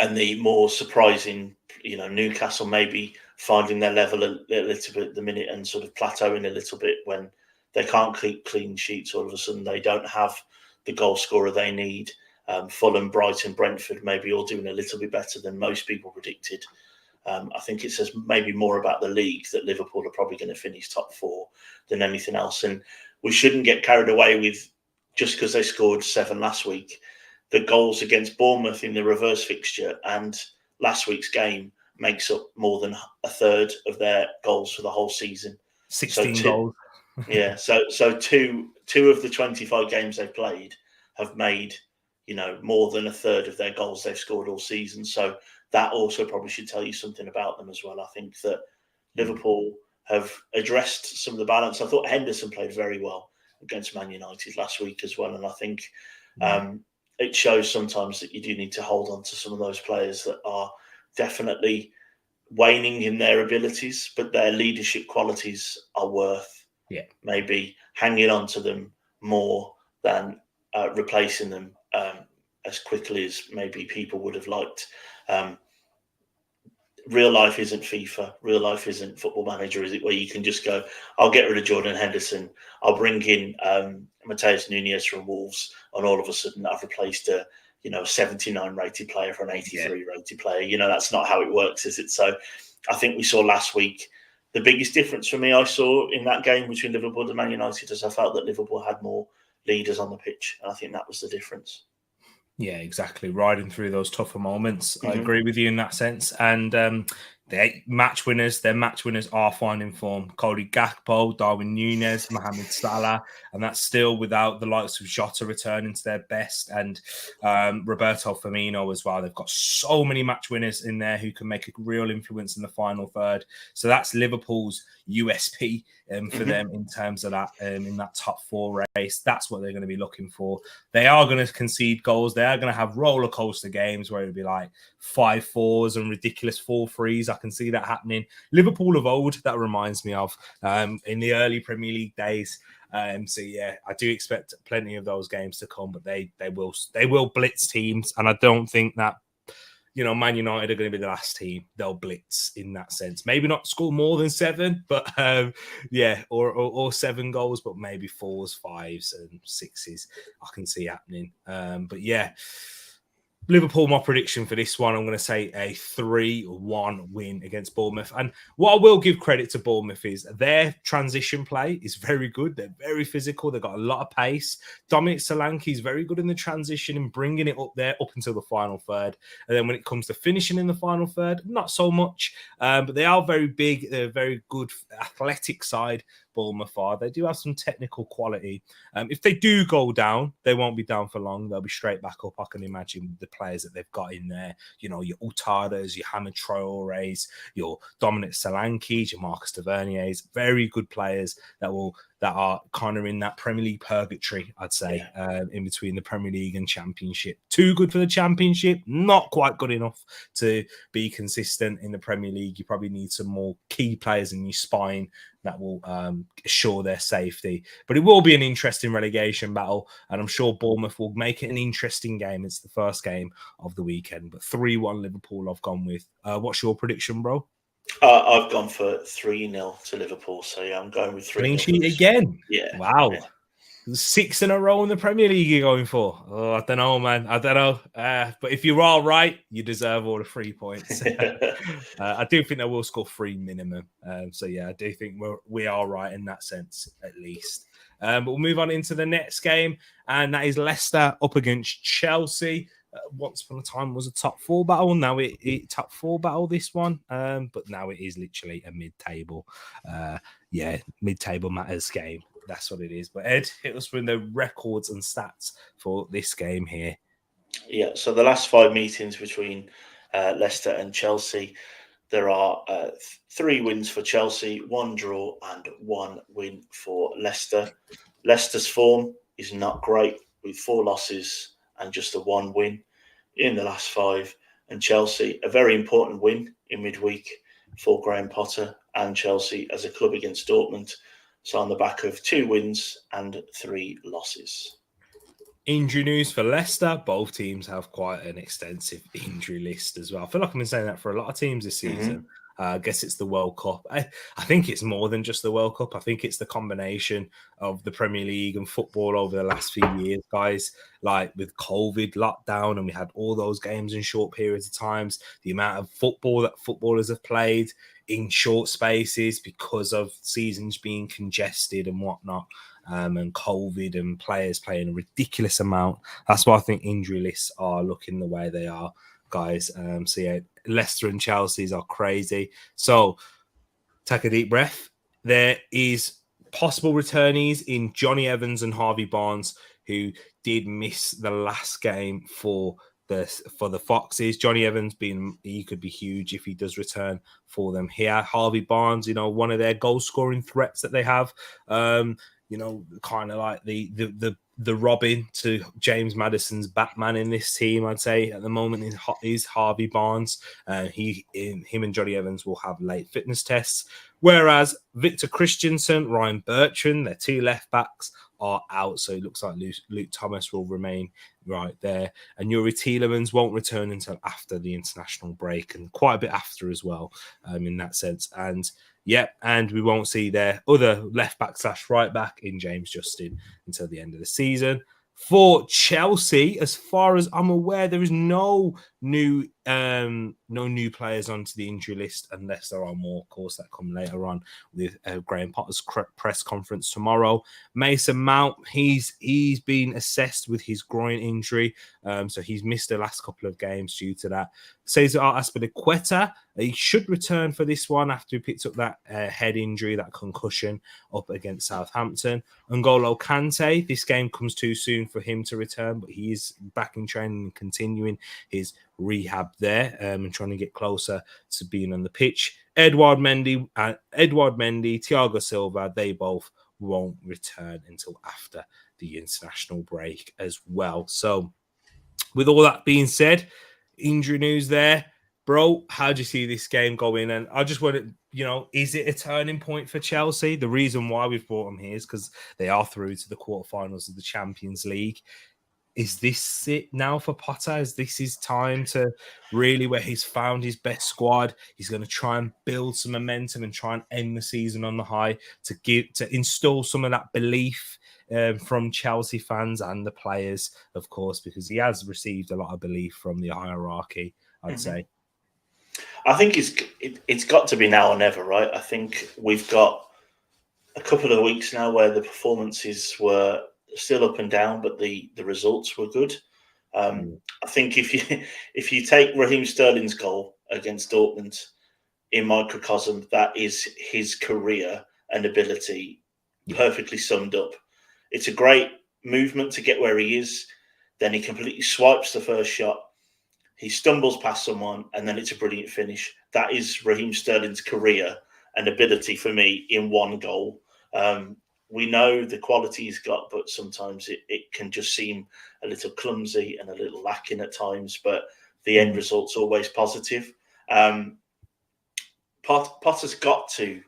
and the more surprising, Newcastle maybe finding their level a little bit at the minute and sort of plateauing a little bit when they can't keep clean sheets. All of a sudden, they don't have the goal scorer they need. Fulham, Brighton, Brentford maybe all doing a little bit better than most people predicted. I think it says maybe more about the league that Liverpool are probably going to finish top 4 than anything else. And we shouldn't get carried away with, just because they scored 7 last week, the goals against Bournemouth in the reverse fixture and last week's game makes up more than a third of their goals for the whole season. 16 goals. So two of the 25 games they've played have made, more than a third of their goals they've scored all season. So that also probably should tell you something about them as well. I think that Liverpool have addressed some of the balance. I thought Henderson played very well against Man United last week as well. And I think it shows sometimes that you do need to hold on to some of those players that are definitely waning in their abilities, but their leadership qualities are worth maybe hanging on to them more than replacing them as quickly as maybe people would have liked. Real life isn't FIFA. Real life isn't Football Manager, is it? Where you can just go, I'll get rid of Jordan Henderson. I'll bring in Mateus Nunes from Wolves, and all of a sudden I've replaced a 79 rated player for an 83 rated player. That's not how it works, is it? So I think we saw last week the biggest difference for me I saw in that game between Liverpool and Man United is I felt that Liverpool had more leaders on the pitch, and I think that was the difference. Yeah, exactly. Riding through those tougher moments. I agree with you in that sense. And They're match winners. Their match winners are finding form. Cody Gakpo, Darwin Núñez, Mohamed Salah, and that's still without the likes of Jota returning to their best, and Roberto Firmino as well. They've got so many match winners in there who can make a real influence in the final third. So that's Liverpool's USP for them in terms of that, in that top 4 race. That's what they're going to be looking for. They are going to concede goals. They are going to have roller coaster games where it'll be like 5-4s and ridiculous 4-3s. I can see that happening. Liverpool of old, that reminds me of in the early Premier League days. So yeah, I do expect plenty of those games to come, but they will blitz teams, and I don't think that Man United are going to be the last team. They'll blitz in that sense. Maybe not score more than 7, but or 7 goals, but maybe 4s, 5s, and 6s. I can see happening. But yeah, Liverpool, my prediction for this one, I'm going to say a 3-1 win against Bournemouth. And what I will give credit to Bournemouth is their transition play is very good. They're very physical. They've got a lot of pace. Dominic Solanke is very good in the transition and bringing it up there up until the final third. And then when it comes to finishing in the final third, not so much. But they are very big. They're a very good athletic side. Bournemouth are. They do have some technical quality. If they do go down, they won't be down for long. They'll be straight back up. I can imagine the players that they've got in there. Your Utadas, your Hamid Traores, your Dominic Solanke, your Marcus Taverniers. Very good players that are kind of in that Premier League purgatory, I'd say, in between the Premier League and Championship. Too good for the Championship, not quite good enough to be consistent in the Premier League. You probably need some more key players in your spine that will assure their safety. But it will be an interesting relegation battle, and I'm sure Bournemouth will make it an interesting game. It's the first game of the weekend, but 3-1 Liverpool I've gone with. What's your prediction, bro? I've gone for 3-0 to Liverpool, so yeah, I'm going with 3-0. Clean sheet again? Yeah. Wow. Yeah. 6 in a row in the Premier League you're going for. Oh, I don't know, man. I don't know. But if you're all right, you deserve all the 3 points. I do think they will score 3 minimum. So, yeah, I do think we are right in that sense, at least. But we'll move on into the next game, and that is Leicester up against Chelsea. Once upon a time was a top 4 battle. Now it top 4 battle, this one. But now it is literally a mid-table. Mid-table matters game. That's what it is. But Ed, hit us with the records and stats for this game here. Yeah, so the last 5 meetings between Leicester and Chelsea, there are 3 wins for Chelsea, 1 draw and 1 win for Leicester. Leicester's form is not great, with 4 losses and just a 1 win in the last 5. And Chelsea, a very important win in midweek for Graham Potter and Chelsea as a club against Dortmund. So on the back of 2 wins and 3 losses. Injury news for Leicester. Both teams have quite an extensive injury list as well. I feel like I've been saying that for a lot of teams this season. I guess it's the World Cup. I think it's more than just the World Cup. I think it's the combination of the Premier League and football over the last few years, guys. Like with COVID lockdown, and we had all those games in short periods of times. The amount of football that footballers have played in short spaces because of seasons being congested and whatnot, and COVID and players playing a ridiculous amount. That's why I think injury lists are looking the way they are, guys. So yeah, Leicester and Chelsea's are crazy. So take a deep breath. There is possible returnees in Johnny Evans and Harvey Barnes, who did miss the last game for the Foxes. Johnny Evans he could be huge if he does return for them here. Harvey Barnes, one of their goal scoring threats that they have. Kind of like the Robin to James Maddison's Batman in this team, I'd say at the moment is Harvey Barnes. Him and Johnny Evans will have late fitness tests, whereas Victor Christensen, Ryan Bertrand, their 2 left backs, are out. So it looks like Luke Thomas will remain right there, and Yuri Tielemans won't return until after the international break, and quite a bit after as well, in that sense. And we won't see their other left back / right back in James Justin until the end of the season. For Chelsea, as far as I'm aware, there is no new no new players onto the injury list unless there are more, of course, that come later on with Graham Potter's press conference tomorrow. Mason Mount, he's been assessed with his groin injury, so he's missed the last couple of games due to that. Cesar Azpilicueta, he should return for this one after he picked up that head injury, that concussion up against Southampton. N'Golo Kante, this game comes too soon for him to return, but he is back in training and continuing his rehab there and trying to get closer to being on the pitch. Edouard Mendy, Thiago Silva, they both won't return until after the international break as well. So with all that being said, injury news there, bro, how do you see this game going? And I just want to, is it a turning point for Chelsea? The reason why we've brought them here is because they are through to the quarterfinals of the Champions League. Is this it now for Potter? Is this his time to really, where he's found his best squad? He's going to try and build some momentum and try and end the season on the high to install some of that belief from Chelsea fans and the players, of course, because he has received a lot of belief from the hierarchy, I'd say. I think it's got to be now or never, right? I think we've got a couple of weeks now where the performances were still up and down, but the results were good. I think if you take Raheem Sterling's goal against Dortmund in microcosm, that is his career and ability perfectly summed up. It's a great movement to get where he is. Then he completely swipes the first shot. He stumbles past someone, and then it's a brilliant finish. That is Raheem Sterling's career and ability for me in one goal. We know the quality he's got, but sometimes it can just seem a little clumsy and a little lacking at times. But the end result's always positive. Potter's got to,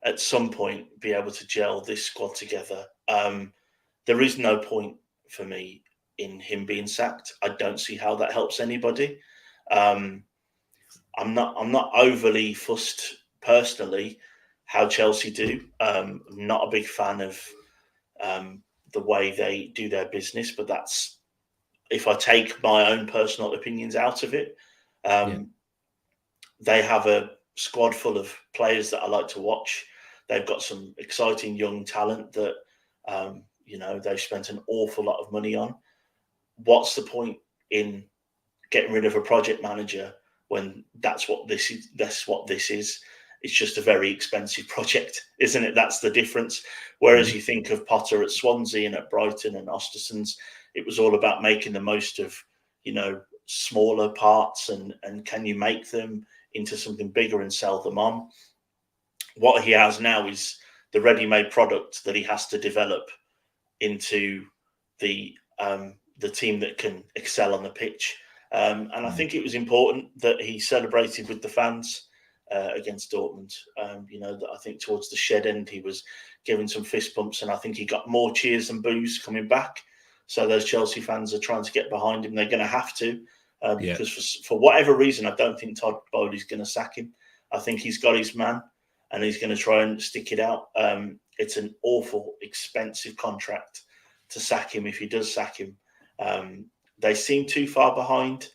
at some point, be able to gel this squad together. There is no point for me in him being sacked. I don't see how that helps anybody. I'm not overly fussed personally how Chelsea do. I'm not a big fan of the way they do their business, but that's if I take my own personal opinions out of it. They have a squad full of players that I like to watch. They've got some exciting young talent that they've spent an awful lot of money on. What's the point in getting rid of a project manager when that's what this is? It's just a very expensive project, isn't it? That's the difference. Whereas you think of Potter at Swansea and at Brighton and Ostersund's, it was all about making the most of, smaller parts and can you make them into something bigger and sell them on? What he has now is the ready-made product that he has to develop into the team that can excel on the pitch. And I think it was important that he celebrated with the fans against Dortmund. I think towards the shed end, he was giving some fist bumps, and I think he got more cheers and boos coming back. So those Chelsea fans are trying to get behind him. They're going to have to, because for whatever reason, I don't think Todd Bowley's going to sack him. I think he's got his man, and he's going to try and stick it out. It's an awful, expensive contract to sack him if he does sack him. They seem too far behind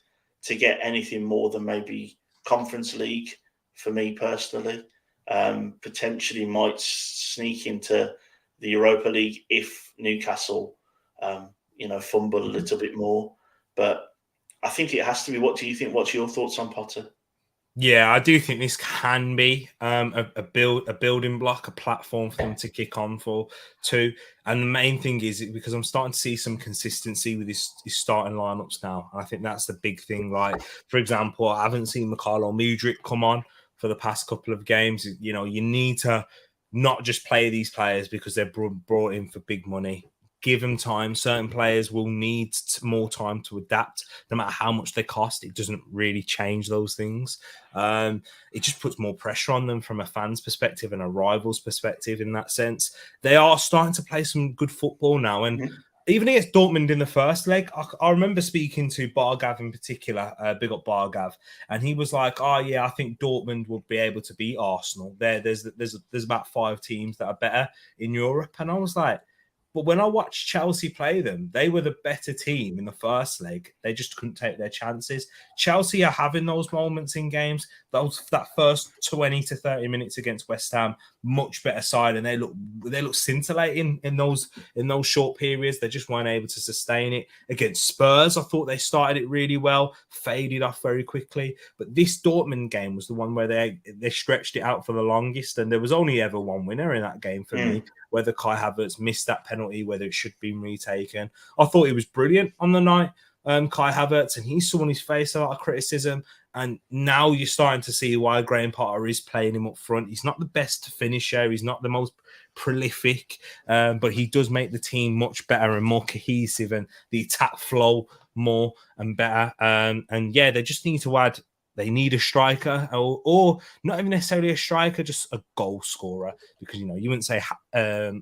to get anything more than maybe Conference League. For me personally, potentially might sneak into the Europa League if Newcastle, fumble a little bit more. But I think it has to be. What do you think? What's your thoughts on Potter? Yeah, I do think this can be a building block, a platform for them to kick on for too. And the main thing is because I'm starting to see some consistency with his starting lineups now. And I think that's the big thing. Like, for example, I haven't seen Mykhailo Mudryk come on for the past couple of games. You need to not just play these players because they're brought in for big money. Give them time. Certain players will need more time to adapt, no matter how much they cost. It doesn't really change those things. It just puts more pressure on them from a fan's perspective and a rival's perspective in that sense. They are starting to play some good football now. And even against Dortmund in the first leg, I remember speaking to Bargav in particular, big up Bargav, and he was like, "Oh yeah, I think Dortmund will be able to beat Arsenal. There's about 5 teams that are better in Europe." And I was like, But when I watched Chelsea play them, they were the better team in the first leg. They just couldn't take their chances. Chelsea are having those moments in games. That first 20 to 30 minutes against West Ham, much better side, and they look scintillating in those short periods. They just weren't able to sustain it. Against Spurs, I thought they started it really well, faded off very quickly. But this Dortmund game was the one where they stretched it out for the longest, and there was only ever one winner in that game for me. Whether Kai Havertz missed that penalty, whether it should be retaken. I thought he was brilliant on the night, Kai Havertz, and he saw on his face a lot of criticism. And now you're starting to see why Graham Potter is playing him up front. He's not the best finisher. He's not the most prolific, but he does make the team much better and more cohesive, and the attack flow more and better. And yeah, they just need to add. They need a striker, or not even necessarily a striker, just a goal scorer. Because, you wouldn't say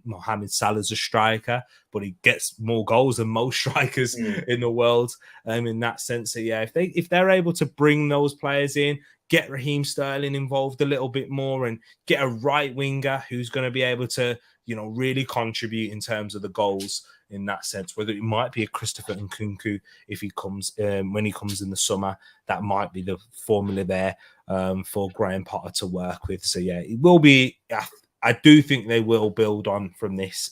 Mohamed Salah's a striker, but he gets more goals than most strikers in the world. In that sense, so yeah, if they're able to bring those players in, get Raheem Sterling involved a little bit more, and get a right winger who's going to be able to, really contribute in terms of the goals. In that sense, whether it might be a Christopher Nkunku if he comes when he comes in the summer, that might be the formula there for Graham Potter to work with. So yeah, it will be. I do think they will build on from this.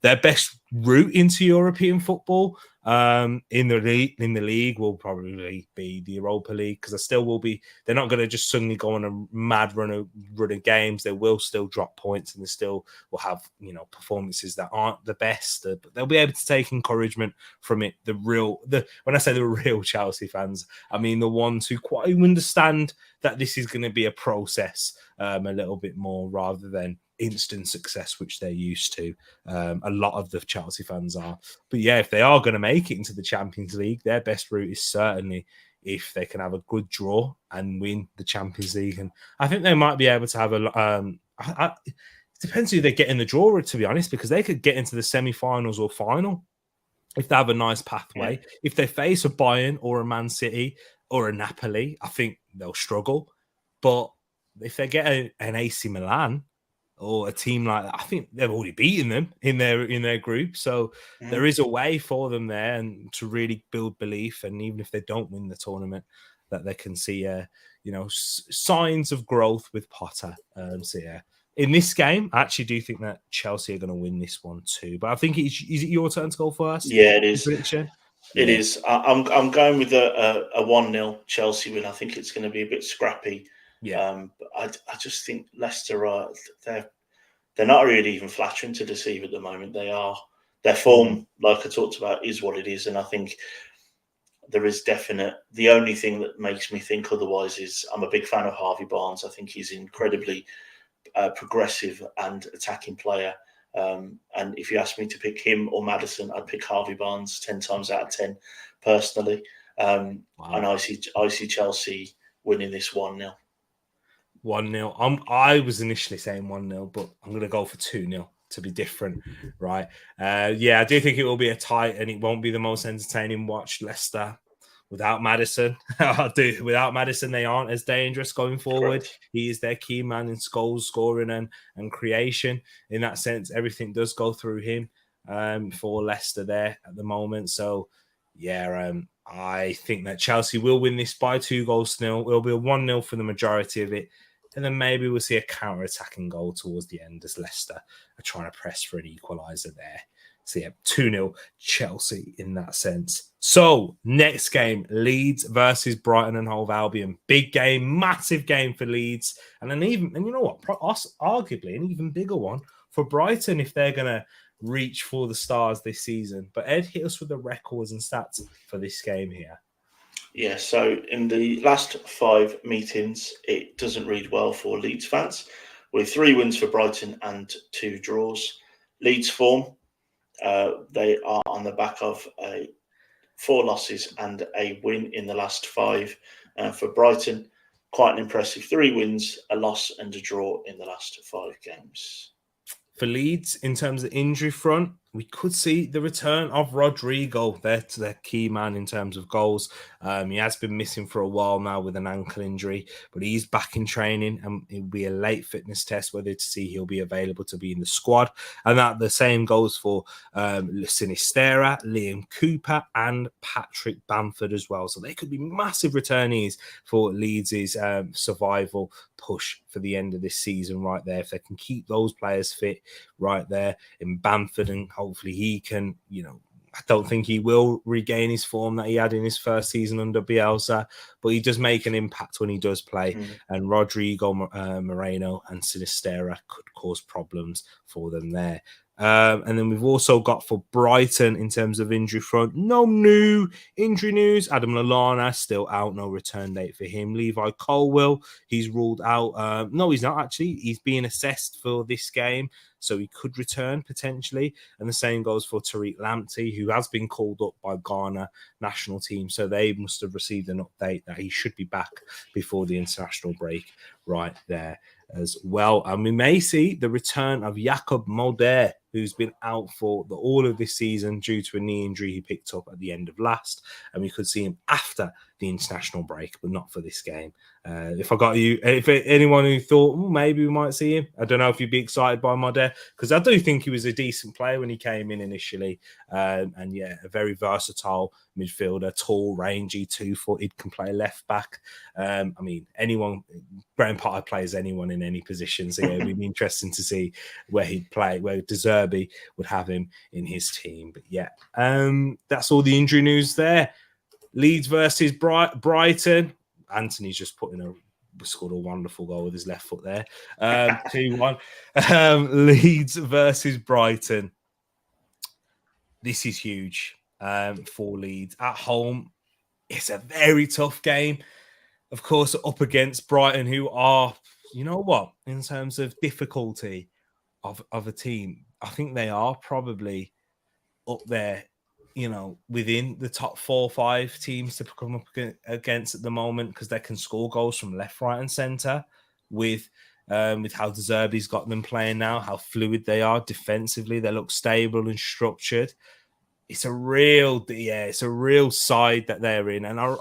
Their best route into European football in the league will probably be the Europa League, because there still will be. They're not going to just suddenly go on a mad run of games. They will still drop points, and they still will have performances that aren't the best, but they'll be able to take encouragement from it. When I say the real Chelsea fans, I mean the ones who quite understand that this is going to be a process a little bit more rather than instant success, which they're used to. A lot of the Chelsea fans are. But yeah, if they are going to make it into the Champions League, their best route is certainly if they can have a good draw and win the Champions League. And I think they might be able to have it depends who they get in the draw, to be honest, because they could get into the semi-finals or final if they have a nice pathway. Yeah. If they face a Bayern or a Man City or a Napoli, I think they'll struggle. But if they get an AC Milan or a team like that, I think they've already beaten them in their group. So there is a way for them there, and to really build belief. And even if they don't win the tournament, that they can see, signs of growth with Potter. So yeah, in this game, I actually do think that Chelsea are going to win this one too. But I think is it your turn to go first? Yeah, it is. Prediction? It is. I'm going with a 1-0 Chelsea win. I think it's going to be a bit scrappy. Yeah. But I just think Leicester they're not really even flattering to deceive at the moment. Their form, like I talked about, is what it is, and I think there is the only thing that makes me think otherwise is I'm a big fan of Harvey Barnes. I think he's incredibly progressive and attacking player. And if you ask me to pick him or Maddison, I'd pick Harvey Barnes 10 times out of 10 personally. Wow. And I see Chelsea winning this 1-0. 1-0. I was initially saying 1-0, but I'm going to go for 2-0 to be different, right? Yeah, I do think it will be a tight, and it won't be the most entertaining watch. Leicester without Maddison. Without Maddison, they aren't as dangerous going forward. Correct. He is their key man in goals scoring and creation. In that sense, everything does go through him for Leicester there at the moment. So, yeah, I think that Chelsea will win this by 2-0. It'll be a 1-0 for the majority of it. And then maybe we'll see a counter-attacking goal towards the end as Leicester are trying to press for an equaliser there. So, yeah, 2-0 Chelsea in that sense. So, next game, Leeds versus Brighton and Hove Albion. Big game, massive game for Leeds. And you know what? Arguably an even bigger one for Brighton if they're going to reach for the stars this season. But Ed, hit us with the records and stats for this game here. Yeah, so in the last 5 meetings, it doesn't read well for Leeds fans, with 3 wins for Brighton and 2 draws. Leeds form, they are on the back of 4 losses and a win in the last 5. For Brighton, quite an impressive 3 wins, a loss and a draw in the last 5 games. For Leeds, in terms of injury front, we could see the return of Rodrigo, their key man in terms of goals. He has been missing for a while now with an ankle injury, but he's back in training, and it'll be a late fitness test whether to see he'll be available to be in the squad. And that the same goes for Sinistera, Liam Cooper, and Patrick Bamford as well. So they could be massive returnees for Leeds' survival push for the end of this season right there. If they can keep those players fit right there in Bamford, and hopefully he can, I don't think he will regain his form that he had in his first season under Bielsa, but he does make an impact when he does play. And Rodrigo Moreno and Sinistera could cause problems for them there. And then we've also got for Brighton in terms of injury front, no new injury news. Adam Lallana still out, no return date for him. Levi Colwill, he's ruled out. No, he's not actually. He's being assessed for this game, so he could return potentially. And the same goes for Tereak Lamptey, who has been called up by Ghana national team. So they must have received an update that he should be back before the international break right there as well. And we may see the return of Jakob Mulder, who's been out for all of this season due to a knee injury he picked up at the end of last. And we could see him after the international break, but not for this game. If anyone who thought maybe we might see him, I don't know if you'd be excited by Mulder, because I do think he was a decent player when he came in initially. And yeah, a very versatile midfielder, tall, rangy, 2-footed, can play left back. I mean, Graham Potter plays anyone in any position. So yeah, it'd be interesting to see where he'd play, where De Zerbi would have him in his team. But yeah, that's all the injury news there. Leeds versus Brighton. Anthony's just scored a wonderful goal with his left foot there. 2-1. Leeds versus Brighton. This is huge for Leeds. At home, it's a very tough game. Of course, up against Brighton, who are, in terms of difficulty of a team, I think they are probably up there, within the top 4 or 5 teams to come up against at the moment, because they can score goals from left, right, and centre with how De Zerbi's got them playing now, how fluid they are defensively. They look stable and structured. It's a real side that they're in. And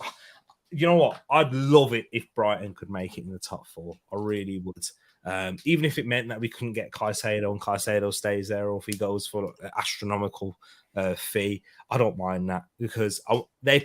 you know what? I'd love it if Brighton could make it in the top 4. I really would. Even if it meant that we couldn't get Caicedo and Caicedo stays there, or if he goes for an astronomical fee, I don't mind that, because they're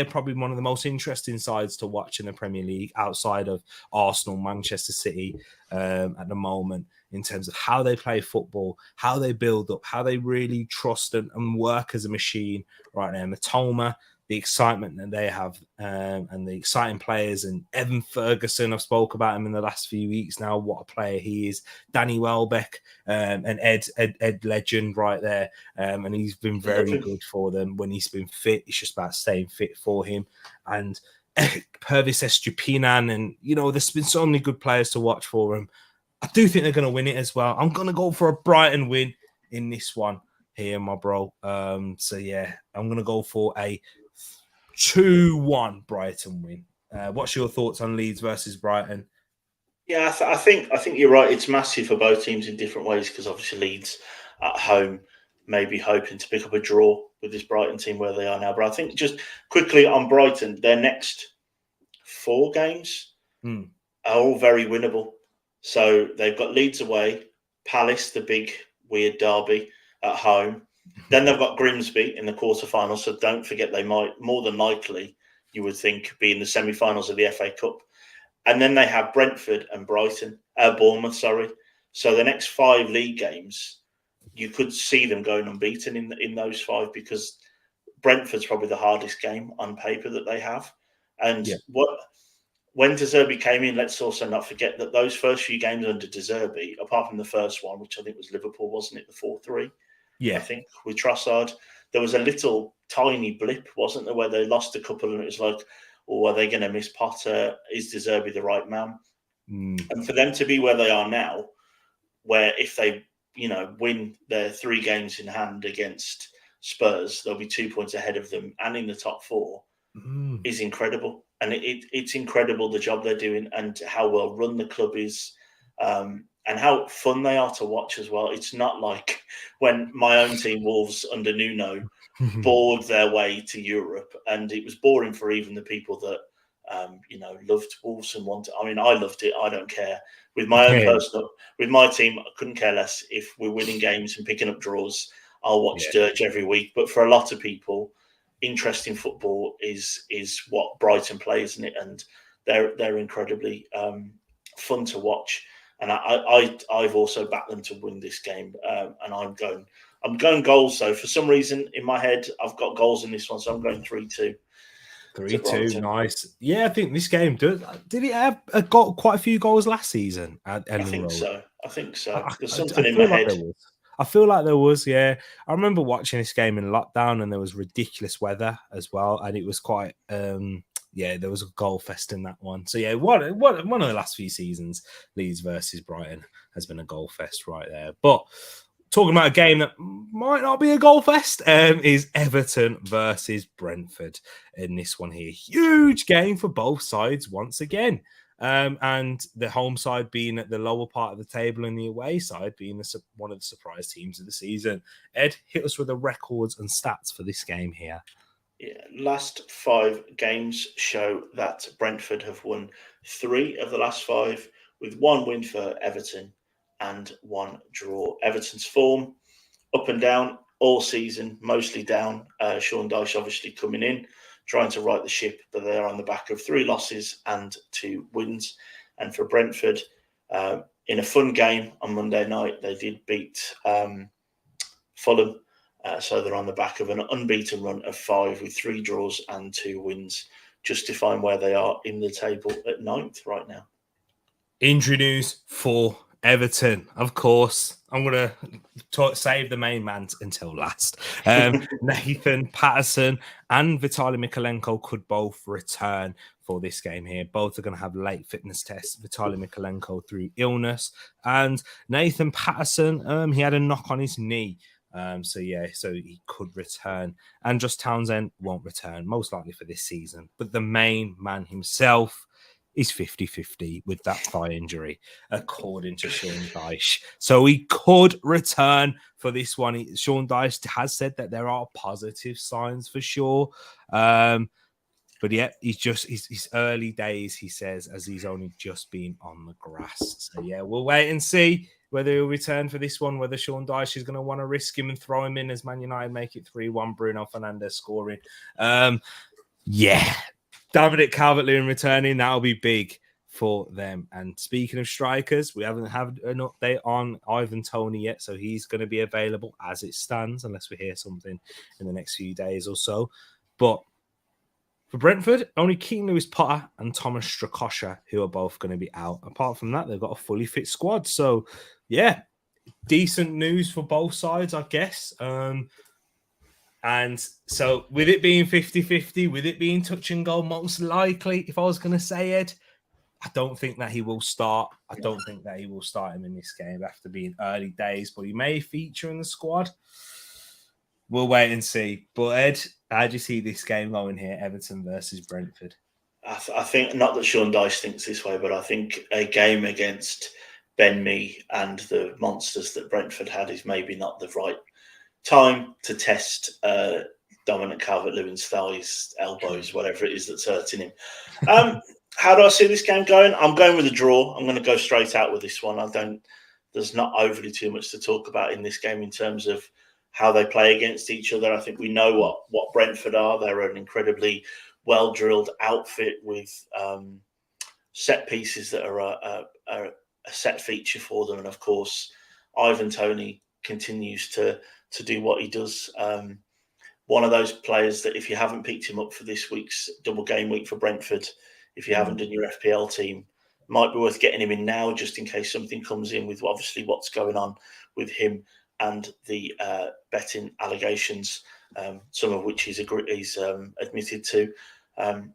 probably one of the most interesting sides to watch in the Premier League outside of Arsenal, Manchester City at the moment, in terms of how they play football, how they build up, how they really trust and work as a machine right now. Matoma, the excitement that they have, and the exciting players, and Evan Ferguson, I've spoke about him in the last few weeks now, what a player he is. Danny Welbeck, and Ed Legend right there, and he's been very good for them when he's been fit. It's just about staying fit for him. And Pervis Estupinan, and there's been so many good players to watch for him. I do think they're going to win it as well. I'm going to go for a Brighton win in this one here, my bro. So yeah, I'm going to go for a 2-1 Brighton win. What's your thoughts on Leeds versus Brighton? Yeah, I think you're right. It's massive for both teams in different ways, because obviously Leeds at home may be hoping to pick up a draw with this Brighton team where they are now. But I think just quickly on Brighton, their next 4 games are all very winnable. So they've got Leeds away, Palace, the big weird derby, at home. Then they've got Grimsby in the quarterfinals. So don't forget, they might, more than likely, you would think, be in the semi-finals of the FA Cup. And then they have Brentford and Bournemouth, sorry. So the next 5 league games, you could see them going unbeaten in those 5, because Brentford's probably the hardest game on paper that they have. And when De Zerbi came in, let's also not forget that those first few games under De Zerbi, apart from the first one, which I think was Liverpool, wasn't it? The 4-3, I think, with Trossard, there was a little tiny blip, wasn't there, where they lost a couple, and it was like, are they going to miss Potter? Is De Zerbi the right man? And for them to be where they are now, where if they, win their 3 games in hand against Spurs, they'll be 2 points ahead of them and in the top 4, is incredible. And it's incredible the job they're doing and how well run the club is. and how fun they are to watch as well. It's not like when my own team, Wolves, under Nuno, bored their way to Europe, and it was boring for even the people that loved Wolves and wanted. I mean, I loved it. I don't care. With my own with my team, I couldn't care less if we're winning games and picking up draws. I'll watch Dirge every week. But for a lot of people, interest in football is what Brighton play, isn't it? And they're incredibly fun to watch. And I've also backed them to win this game. And I'm going goals. So for some reason in my head, I've got goals in this one. So I'm going 3-2. 3-2, nice. Yeah, I think this game did it have got quite a few goals last season at Ellen Road? I think so. There's something in my head. I feel like there was, yeah. I remember watching this game in lockdown, and there was ridiculous weather as well, and it was quite, there was a goal fest in that one. So yeah, one of the last few seasons, Leeds versus Brighton has been a goal fest right there. But talking about a game that might not be a goal fest, is Everton versus Brentford in this one here. Huge game for both sides once again. And the home side being at the lower part of the table and the away side being one of the surprise teams of the season. Ed, hit us with the records and stats for this game here. Yeah, last 5 games show that Brentford have won 3 of the last 5, with 1 win for Everton and 1 draw. Everton's form up and down all season, mostly down. Sean Dyche obviously coming in, trying to right the ship, but they're on the back of 3 losses and 2 wins. And for Brentford, in a fun game on Monday night, they did beat Fulham. So they're on the back of an unbeaten run of 5 with 3 draws and 2 wins, justifying where they are in the table at 9th right now. Injury news for Everton, of course. I'm going to save the main man until last. Nathan Patterson and Vitaly Mykolenko could both return for this game here. Both are going to have late fitness tests. Vitaly Mykolenko through illness, and Nathan Patterson, he had a knock on his knee. So he could return. And Josh Townsend won't return, most likely for this season. But the main man himself is 50-50 with that thigh injury, according to Sean Dyche. So he could return for this one. Sean Dyche has said that there are positive signs for sure. But yeah, he's early days, he says, as he's only just been on the grass. So yeah, we'll wait and see whether he'll return for this one, whether Sean Dyche is going to want to risk him and throw him in as Man United make it 3-1, Bruno Fernandes scoring. Dominic Calvert-Lewin returning, that'll be big for them. And speaking of strikers, we haven't had an update on Ivan Toney yet, so he's going to be available as it stands, unless we hear something in the next few days or so. But for Brentford, only Keane Lewis-Potter and Thomas Strakosha, who are both going to be out. Apart from that, they've got a fully fit squad. So, yeah, decent news for both sides, I guess. And so with it being 50-50, with it being touch and goal, most likely, if I was going to say Ed, I don't think that he will start. I don't think that he will start him in this game after being early days, but he may feature in the squad. We'll wait and see. But Ed, how do you see this game going here, Everton versus Brentford? I think, not that Sean Dyche thinks this way, but I think a game against Ben Mee and the monsters that Brentford had is maybe not the right time to test Dominic Calvert-Lewin's thighs, elbows, whatever it is that's hurting him. How do I see this game going? I'm going with a draw. I'm going to go straight out with this one. There's not overly too much to talk about in this game in terms of how they play against each other. I think we know what Brentford are. They're an incredibly well-drilled outfit with set pieces that are a set feature for them. And of course, Ivan Toney continues to do what he does. One of those players that if you haven't picked him up for this week's double game week for Brentford, if you haven't done your FPL team, might be worth getting him in now just in case something comes in with obviously what's going on with him and the betting allegations, some of which he's admitted to. I'm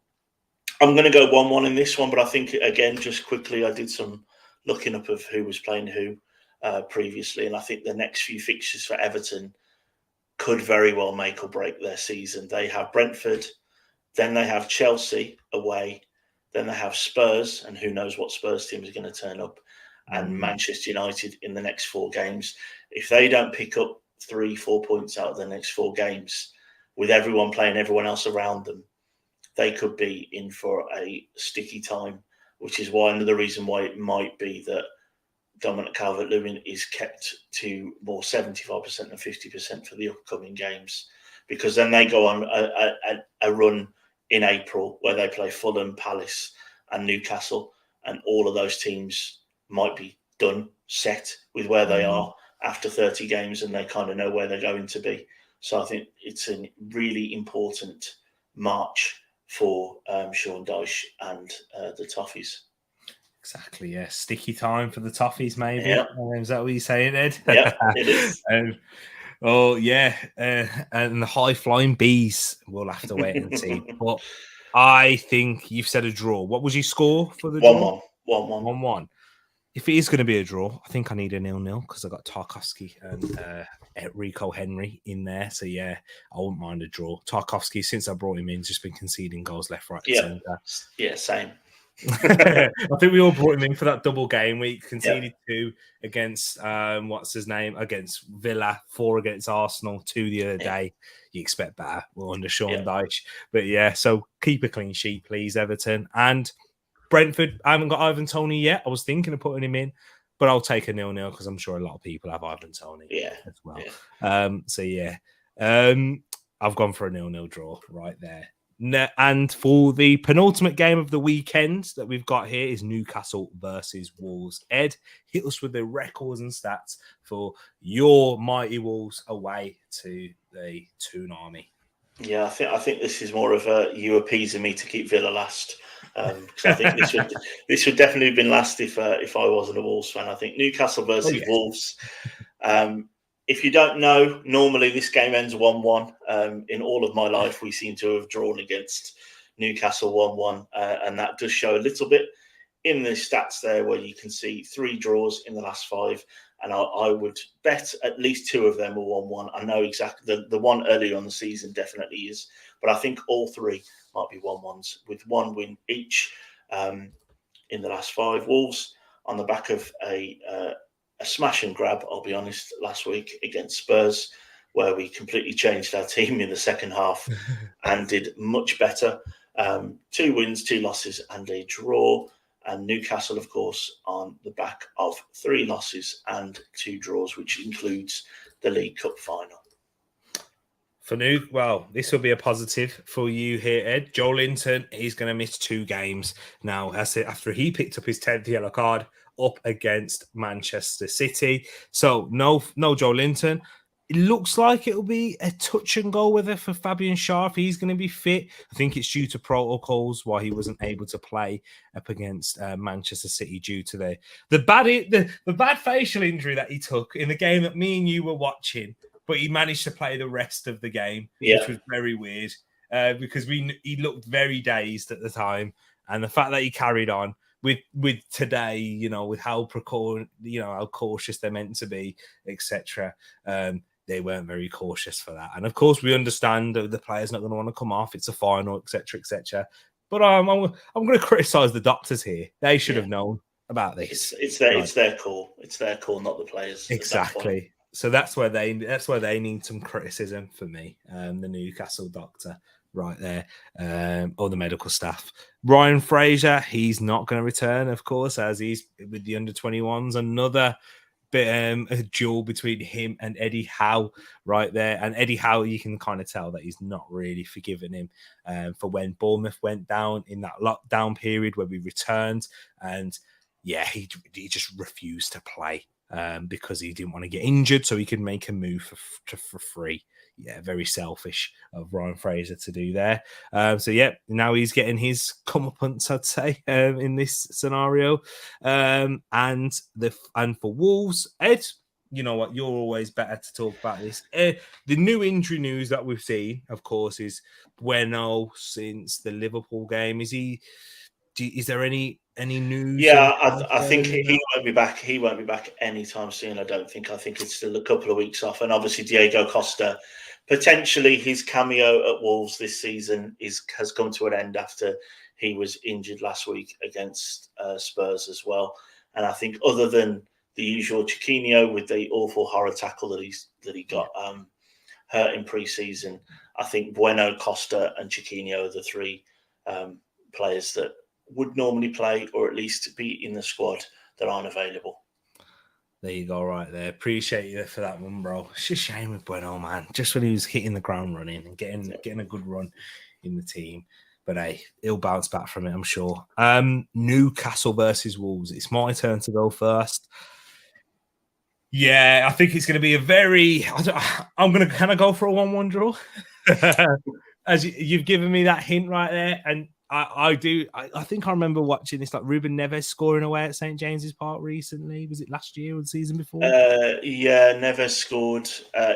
going to go 1-1 in this one, but I think, again, just quickly, I did some looking up of who was playing who previously, and I think the next few fixtures for Everton could very well make or break their season. They have Brentford, then they have Chelsea away, then they have Spurs, and who knows what Spurs team is going to turn up, and Manchester United in the next 4 games. If they don't pick up 3-4 points out of the next 4 games, with everyone playing everyone else around them, they could be in for a sticky time, which is why another reason why it might be that Dominic Calvert-Lewin is kept to more 75% than 50% for the upcoming games, because then they go on a run in April where they play Fulham, Palace and Newcastle, and all of those teams might be done, set with where they are after 30 games, and they kind of know where they're going to be. So I think it's a really important March for Sean Dyche and the Toffees. Exactly, yeah. Sticky time for the Toffees, maybe. Yeah. Is that what you're saying, Ed? Yeah, it is. Oh, yeah. And the high-flying bees, we'll have to wait and see. But I think you've said a draw. What was your score for the draw? 1-1. 1-1. If it is going to be a draw, I think I need a 0-0 because I got Tarkowski and Rico Henry in there. So, yeah, I wouldn't mind a draw. Tarkowski, since I brought him in, just been conceding goals left, right, and centre. Yeah, same. I think we all brought him in for that double game week. Conceded 2 against against Villa, 4 against Arsenal, 2 the other day. You expect better. We're under Sean Dyche, but yeah. So keep a clean sheet, please, Everton and Brentford. I haven't got Ivan Toney yet. I was thinking of putting him in, but I'll take a 0-0 because I'm sure a lot of people have Ivan Toney as well. I've gone for a 0-0 draw right there. And for the penultimate game of the weekend that we've got here is Newcastle versus Wolves. Ed, hit us with the records and stats for your mighty Wolves away to the Toon Army. Yeah, I think this is more of a you appeasing me to keep Villa last. Because I think this would definitely have been last if I wasn't a Wolves fan. I think Newcastle versus Wolves. If you don't know, normally this game ends 1-1. In all of my life, we seem to have drawn against Newcastle 1-1. And that does show a little bit in the stats there where you can see 3 draws in the last 5. And I would bet at least 2 of them are 1-1. I know exactly the one earlier on the season definitely is. But I think all 3 might be 1-1s with 1 win each in the last 5. Wolves on the back of a smash and grab, I'll be honest, last week against Spurs, where we completely changed our team in the second half and did much better. 2 wins, 2 losses and a draw. And Newcastle, of course, on the back of 3 losses and 2 draws, which includes the League Cup final. For this will be a positive for you here, Ed. Joe Linton, he's going to miss 2 games now after he picked up his 10th yellow card up against Manchester City. So no Joe Linton. It looks like it'll be a touch and go whether for Fabian Schär if he's going to be fit. I think it's due to protocols why he wasn't able to play up against Manchester City due to the bad facial injury that he took in the game that me and you were watching. But he managed to play the rest of the game, which was very weird because he looked very dazed at the time, and the fact that he carried on with today, with how cautious they're meant to be, etc. They weren't very cautious for that, and of course we understand that the player's not going to want to come off. It's a final, etc., etc. But I'm going to criticise the doctors here. They should have known about this. It's their call. It's their call, not the players. Exactly. So that's where they need some criticism for me. The Newcastle doctor right there, or the medical staff. Ryan Fraser, he's not going to return, of course, as he's with the under-21s. Another bit a duel between him and Eddie Howe right there. And Eddie Howe, you can kind of tell that he's not really forgiven him for when Bournemouth went down in that lockdown period where we returned. And yeah, he just refused to play. Because he didn't want to get injured, so he could make a move for free. Yeah, very selfish of Ryan Fraser to do there. Now he's getting his comeuppance, I'd say, in this scenario. And for Wolves, Ed, you know what? You're always better to talk about this. The new injury news that we've seen, of course, is Bueno since the Liverpool game. Is there any news? Yeah, I think he won't be back. He won't be back anytime soon. I don't think. I think it's still a couple of weeks off. And obviously, Diego Costa, potentially his cameo at Wolves this season has come to an end after he was injured last week against Spurs as well. And I think other than the usual Chiquinho with the awful horror tackle that he got hurt in pre-season, I think Bueno, Costa, and Chiquinho are the three players that would normally play or at least be in the squad that aren't available. There you go, right there. Appreciate you for that one, bro. It's just a shame with Bueno, man. Just when he was hitting the ground running and getting a good run in the team. But hey, he'll bounce back from it, I'm sure. Newcastle versus Wolves. It's my turn to go first. Yeah, I think it's going to be a very... I'm going to kind of go for a 1-1 draw. As you've given me that hint right there. And I think I remember watching this, like Ruben Neves scoring away at St. James's Park recently. Was it last year or the season before? Yeah, Neves scored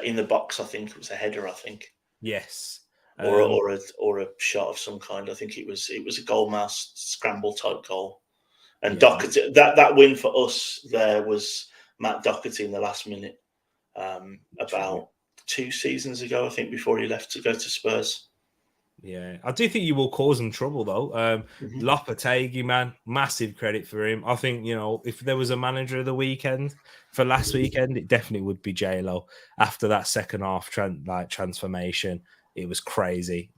in the box. I think it was a header. I think yes, or a shot of some kind. I think it was a goal mouse scramble type goal. And Doherty, that win for us there was Matt Doherty in the last minute about 2 seasons ago, I think, before he left to go to Spurs. Yeah, I do think you will cause them trouble, though. Lopetegui, man, massive credit for him. I think, if there was a manager of the weekend for last weekend, it definitely would be J-Lo. After that second half transformation, it was crazy.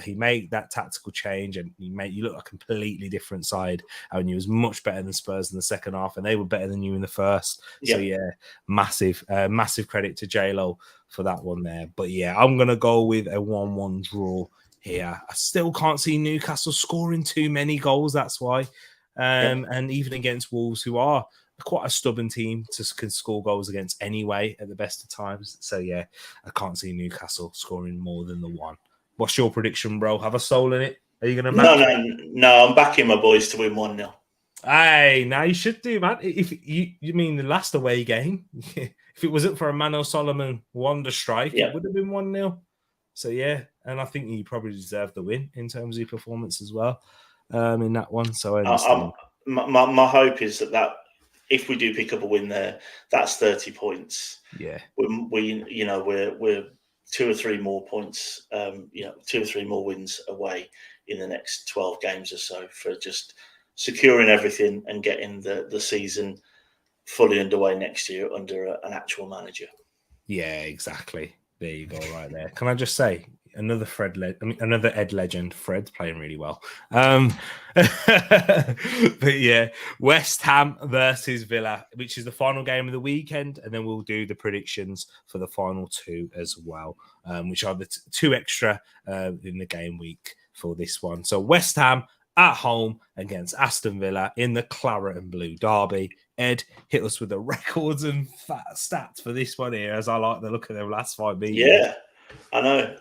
He made that tactical change and you look a completely different side. And you was much better than Spurs in the second half, and they were better than you in the first. Yeah. So, yeah, massive credit to J-Lo for that one there. But, yeah, I'm going to go with a 1-1 draw here. I still can't see Newcastle scoring too many goals. That's why. And even against Wolves, who are quite a stubborn team, can score goals against anyway at the best of times. So, yeah, I can't see Newcastle scoring more than the 1. What's your prediction, bro? Have a soul in it? Are you going to No, I'm backing my boys to win 1-0. Hey, now you should do, man. If you mean the last away game, if it wasn't for a Mano Solomon wonder strike, it would have been 1-0. So, yeah, and I think he probably deserved the win in terms of your performance as well in that one. So, I understand. My hope is that if we do pick up a win there, that's 30 points. Yeah. We're 2 or 3 more points, 2 or 3 more wins away in the next 12 games or so for just securing everything and getting the season fully underway next year under an actual manager. Yeah, exactly. There you go, right there. Can I just say, another Ed legend. Fred's playing really well. But yeah, West Ham versus Villa, which is the final game of the weekend, and then we'll do the predictions for the final 2 as well, which are the 2 extra in the game week for this one. So West Ham at home against Aston Villa in the Claret and Blue derby. Ed, hit us with the records and stats for this one here, as I like the look of their last 5 meetings. Yeah, I know.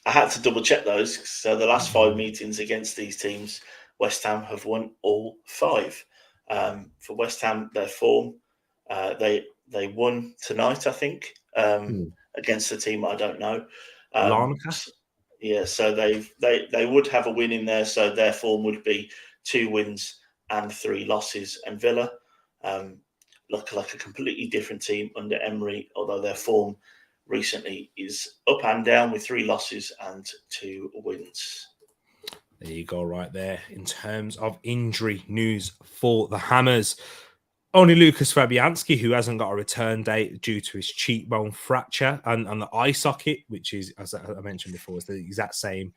I had to double check those. So the last 5 meetings against these teams, West Ham have won all 5. For West Ham, their form, they won tonight, I think, against a team I don't know. Yeah, so they would have a win in there. So their form would be 2 wins and 3 losses. And Villa look like a completely different team under Emery, although their form recently is up and down with 3 losses and 2 wins. There you go, right there. In terms of injury news for the Hammers, only Lucas Fabianski, who hasn't got a return date due to his cheekbone fracture and the eye socket, which is, as I mentioned before, is the exact same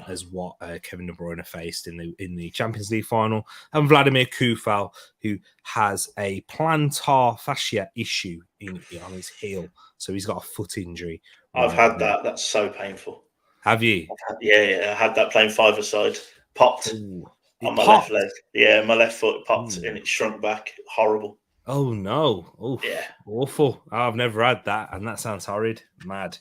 as what Kevin De Bruyne faced in the Champions League final. And Vladimir Kufal, who has a plantar fascia issue on his heel. So he's got a foot injury. I've had that. That's so painful. Have you? Yeah. I had that playing 5-a-side. Popped. Ooh. On my left leg. Yeah, my left foot popped and it shrunk back. Horrible. Oh, no. Oh, yeah. Awful. I've never had that, and that sounds horrid. Mad.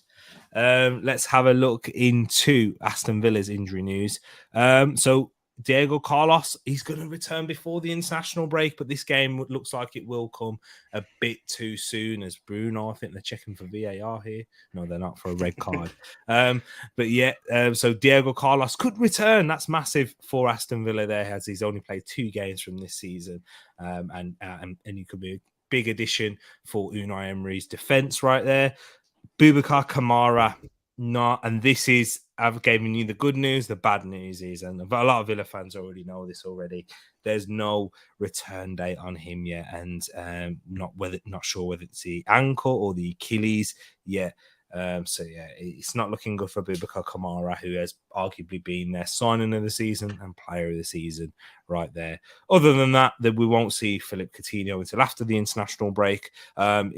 Let's have a look into Aston Villa's injury news. So Diego Carlos, he's going to return before the international break, but this game looks like it will come a bit too soon as Bruno. I think they're checking for VAR here. No, they're not, for a red card. But yeah, so Diego Carlos could return. That's massive for Aston Villa there, as he's only played 2 games from this season. And he could be a big addition for Unai Emery's defence right there. Boubacar Kamara, and this is I've given you the good news. The bad news is, and a lot of Villa fans already know this already, there's no return date on him yet, and not sure whether it's the ankle or the Achilles yet. So yeah, it's not looking good for Boubacar Kamara, who has arguably been their signing of the season and player of the season right there. Other than that, we won't see Philippe Coutinho until after the international break. Leander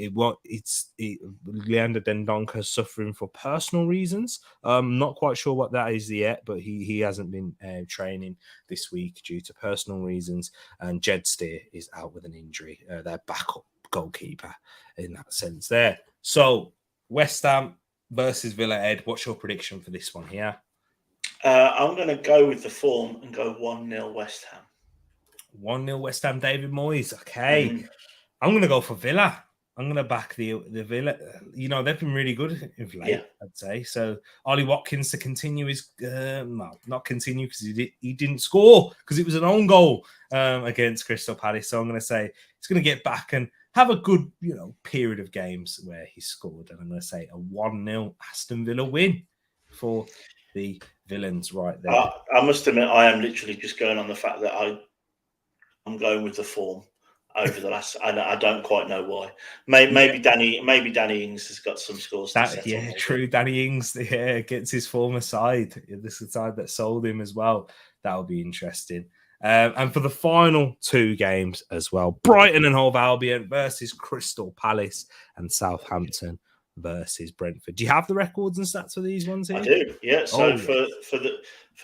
Dendoncker is suffering for personal reasons. Not quite sure what that is yet, but he hasn't been training this week due to personal reasons. And Jed Steer is out with an injury. Their backup goalkeeper in that sense there. So West Ham versus Villa, Ed. What's your prediction for this one here? I'm going to go with the form and go 1-0 West Ham. 1-0 West Ham, David Moyes. Okay. I'm going to go for Villa. I'm going to back the Villa. You know, they've been really good of late, I'd say. So Ollie Watkins to continue his... not continue because he didn't score because it was an own goal against Crystal Palace. So I'm going to say he's going to get back and have a good, period of games where he scored. And I'm going to say a 1-0 Aston Villa win for the Villains right there. I must admit, I am literally just going on the fact that I'm going with the form over the last. I don't quite know why. Maybe Danny Ings has got some scores. True. Danny Ings, gets his former side. This is the side that sold him as well. That'll be interesting. And for the final two games as well, Brighton and Hove Albion versus Crystal Palace and Southampton versus Brentford. Do you have the records and stats for these ones here? I do, yeah. So for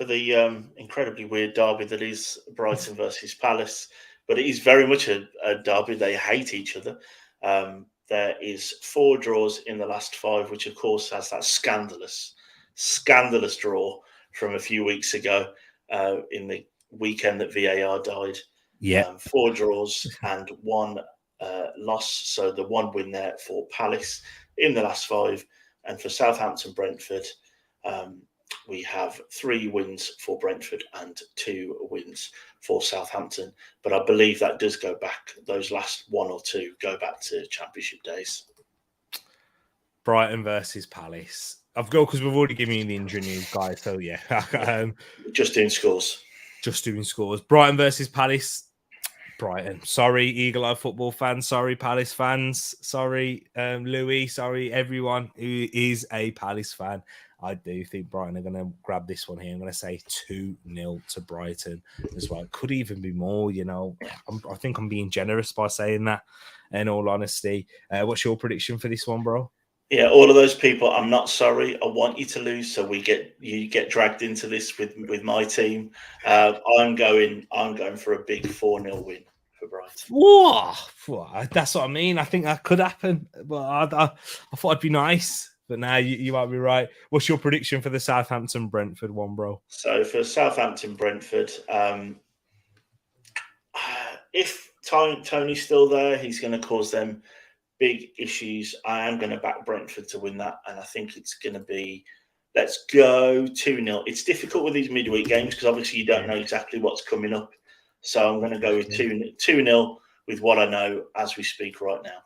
the incredibly weird derby that is Brighton versus Palace, but it is very much a derby. They hate each other. There is 4 draws in the last 5, which of course has that scandalous draw from a few weeks ago in the weekend that VAR died. 4 draws and 1 loss. So the 1 win there for Palace in the last 5. And for Southampton, Brentford, we have 3 wins for Brentford and 2 wins for Southampton. But I believe that does go back, those last 1 or 2 go back to Championship days. Brighton versus Palace. I've got, because we've already given you the injury news, guys. So yeah. Just doing scores. Brighton versus Palace. Brighton. Sorry, Eagle Eye football fans. Sorry, Palace fans. Sorry, Louis. Sorry, everyone who is a Palace fan. I do think Brighton are going to grab this one here. I'm going to say 2-0 to Brighton as well. It could even be more, I think I'm being generous by saying that, in all honesty. What's your prediction for this one, bro? Yeah, all of those people, I'm not sorry. I want you to lose, so you get dragged into this with my team. I'm going for a big 4-0 win for Brighton. Whoa, that's what I mean. I think that could happen, but I thought it'd be nice. But now you might be right. What's your prediction for the Southampton Brentford one, bro? So for Southampton Brentford, if Tony's still there, he's going to cause them big issues. I am going to back Brentford to win that, and I think it's going to be, let's go 2-0. It's difficult with these midweek games because obviously you don't know exactly what's coming up. So I'm going to go with 2-0 with what I know as we speak right now.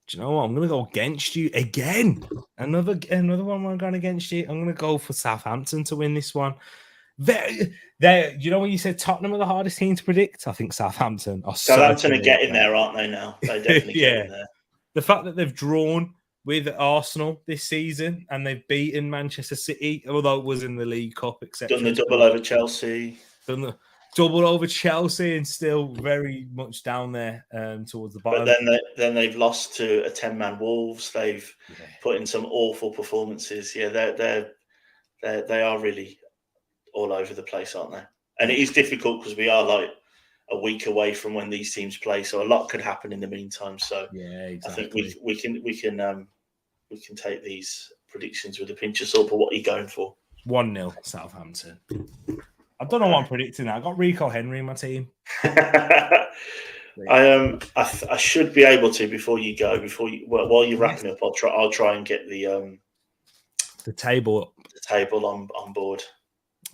Do you know what? I'm going to go against you again. Another one where I'm going against you. I'm going to go for Southampton to win this one. When you said Tottenham are the hardest team to predict, I think Southampton are. Southampton are getting there, aren't they? Now they definitely getting there. The fact that they've drawn with Arsenal this season and they've beaten Manchester City, although it was in the League Cup, etc. Done the double over Chelsea. And still very much down there towards the bottom. But then they've lost to a 10-man Wolves. They've put in some awful performances. Yeah, they are really all over the place, aren't they? And it is difficult because we are like a week away from when these teams play, so a lot could happen in the meantime. So yeah, exactly. I think we can take these predictions with a pinch of salt. But what are you going for? 1-0 Southampton. I don't know what I'm predicting now. I got Rico Henry in my team. I should be able to before you go. While you're wrapping up, I'll try and get the table on board.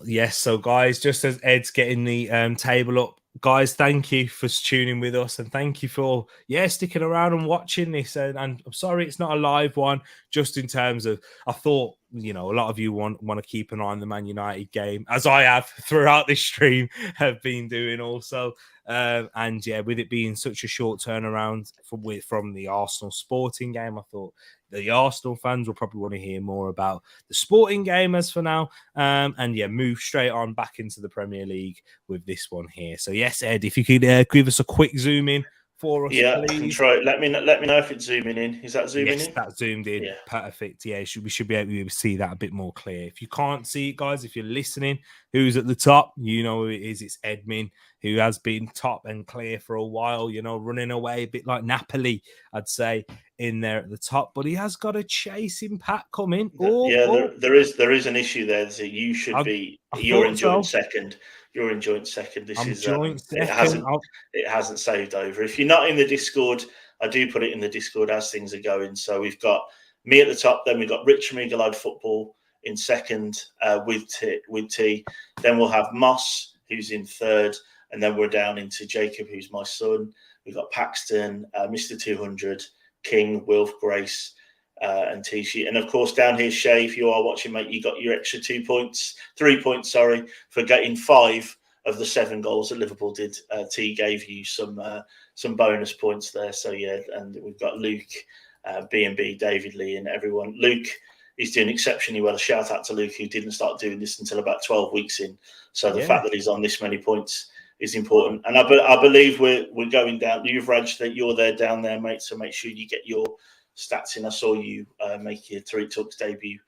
Yes, so guys, just as Ed's getting the table up, guys, thank you for tuning with us and thank you for sticking around and watching this. And I'm sorry it's not a live one, just in terms of I thought you know, a lot of you want to keep an eye on the Man United game, as I have throughout this stream, have been doing also. And yeah, with it being such a short turnaround from the Arsenal Sporting game, I thought the Arsenal fans will probably want to hear more about the Sporting game as for now. And yeah, move straight on back into the Premier League with this one here. So yes, Ed, if you could give us a quick zoom in for us, yeah, please. I can try. Let me know if it's zooming in. Is that zooming in? Yes, that's zoomed in. Yeah. Perfect. Yeah, we should be able to see that a bit more clear. If you can't see it, guys, if you're listening, who's at the top, you know who it is. It's Edmin, who has been top and clear for a while, you know, running away a bit like Napoli, I'd say, in there at the top. But he has got a chasing pack coming. There is an issue there. So you should be. You're in joint second. You're in joint second. This is joint second. It hasn't saved over. If you're not in the Discord, I do put it in the Discord as things are going. So we've got me at the top. Then we've got Rich from Eagle Eyed Football in second with T. Then we'll have Moss, who's in third, and then we're down into Jacob, who's my son. We've got Paxton, Mr. 200, King, Wilf, Grace, and Tishi. And of course, down here, Shay, if you are watching, mate, you got your extra 3 points, for getting 5 of the 7 goals that Liverpool did. T gave you some bonus points there. So yeah, and we've got Luke, B&B, David Lee, and everyone. Luke is doing exceptionally well. A shout out to Luke, who didn't start doing this until about 12 weeks in. So the fact that he's on this many points is important. And I believe we're going down. You've Raj, that you're there down there, mate. So make sure you get your stats in. I saw you make your 3 Talks debut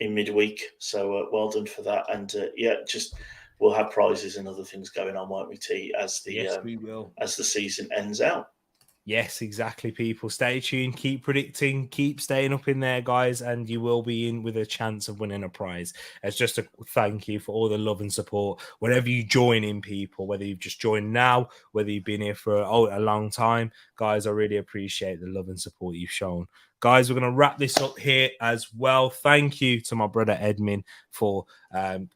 in midweek. So well done for that. And we'll have prizes and other things going on, won't we, T, as we will, as the season ends out. Yes, exactly, people. Stay tuned, keep predicting, keep staying up in there, guys, and you will be in with a chance of winning a prize. It's just a thank you for all the love and support. Whenever you join in, people, whether you've just joined now, whether you've been here for a long time, guys, I really appreciate the love and support you've shown. Guys, we're going to wrap this up here as well. Thank you to my brother Edmin for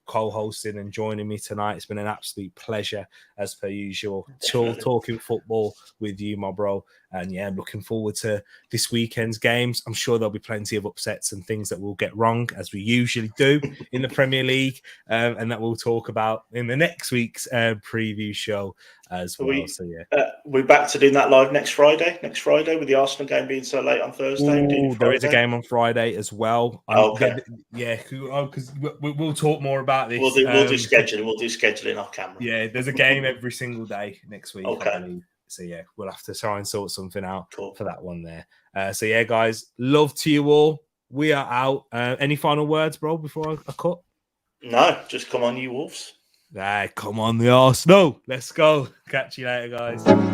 co-hosting and joining me tonight. It's been an absolute pleasure, as per usual, talking football with you, my bro. And yeah, I'm looking forward to this weekend's games. I'm sure there'll be plenty of upsets and things that we'll get wrong, as we usually do in the Premier League, and that we'll talk about in the next week's preview show as well. We're back to doing that live next Friday with the Arsenal game being so late on Thursday. There is a game on Friday as well. Okay. Because we'll talk more about this. We'll do scheduling. We'll do scheduling off camera. Yeah, there's a game every single day next week. Okay. I believe. So yeah, we'll have to try and sort something out for that one there. So yeah, guys, love to you all. We are out. Any final words, bro, before I cut? No, just come on, you Wolves. Come on, the Arsenal. Let's go. Catch you later, guys.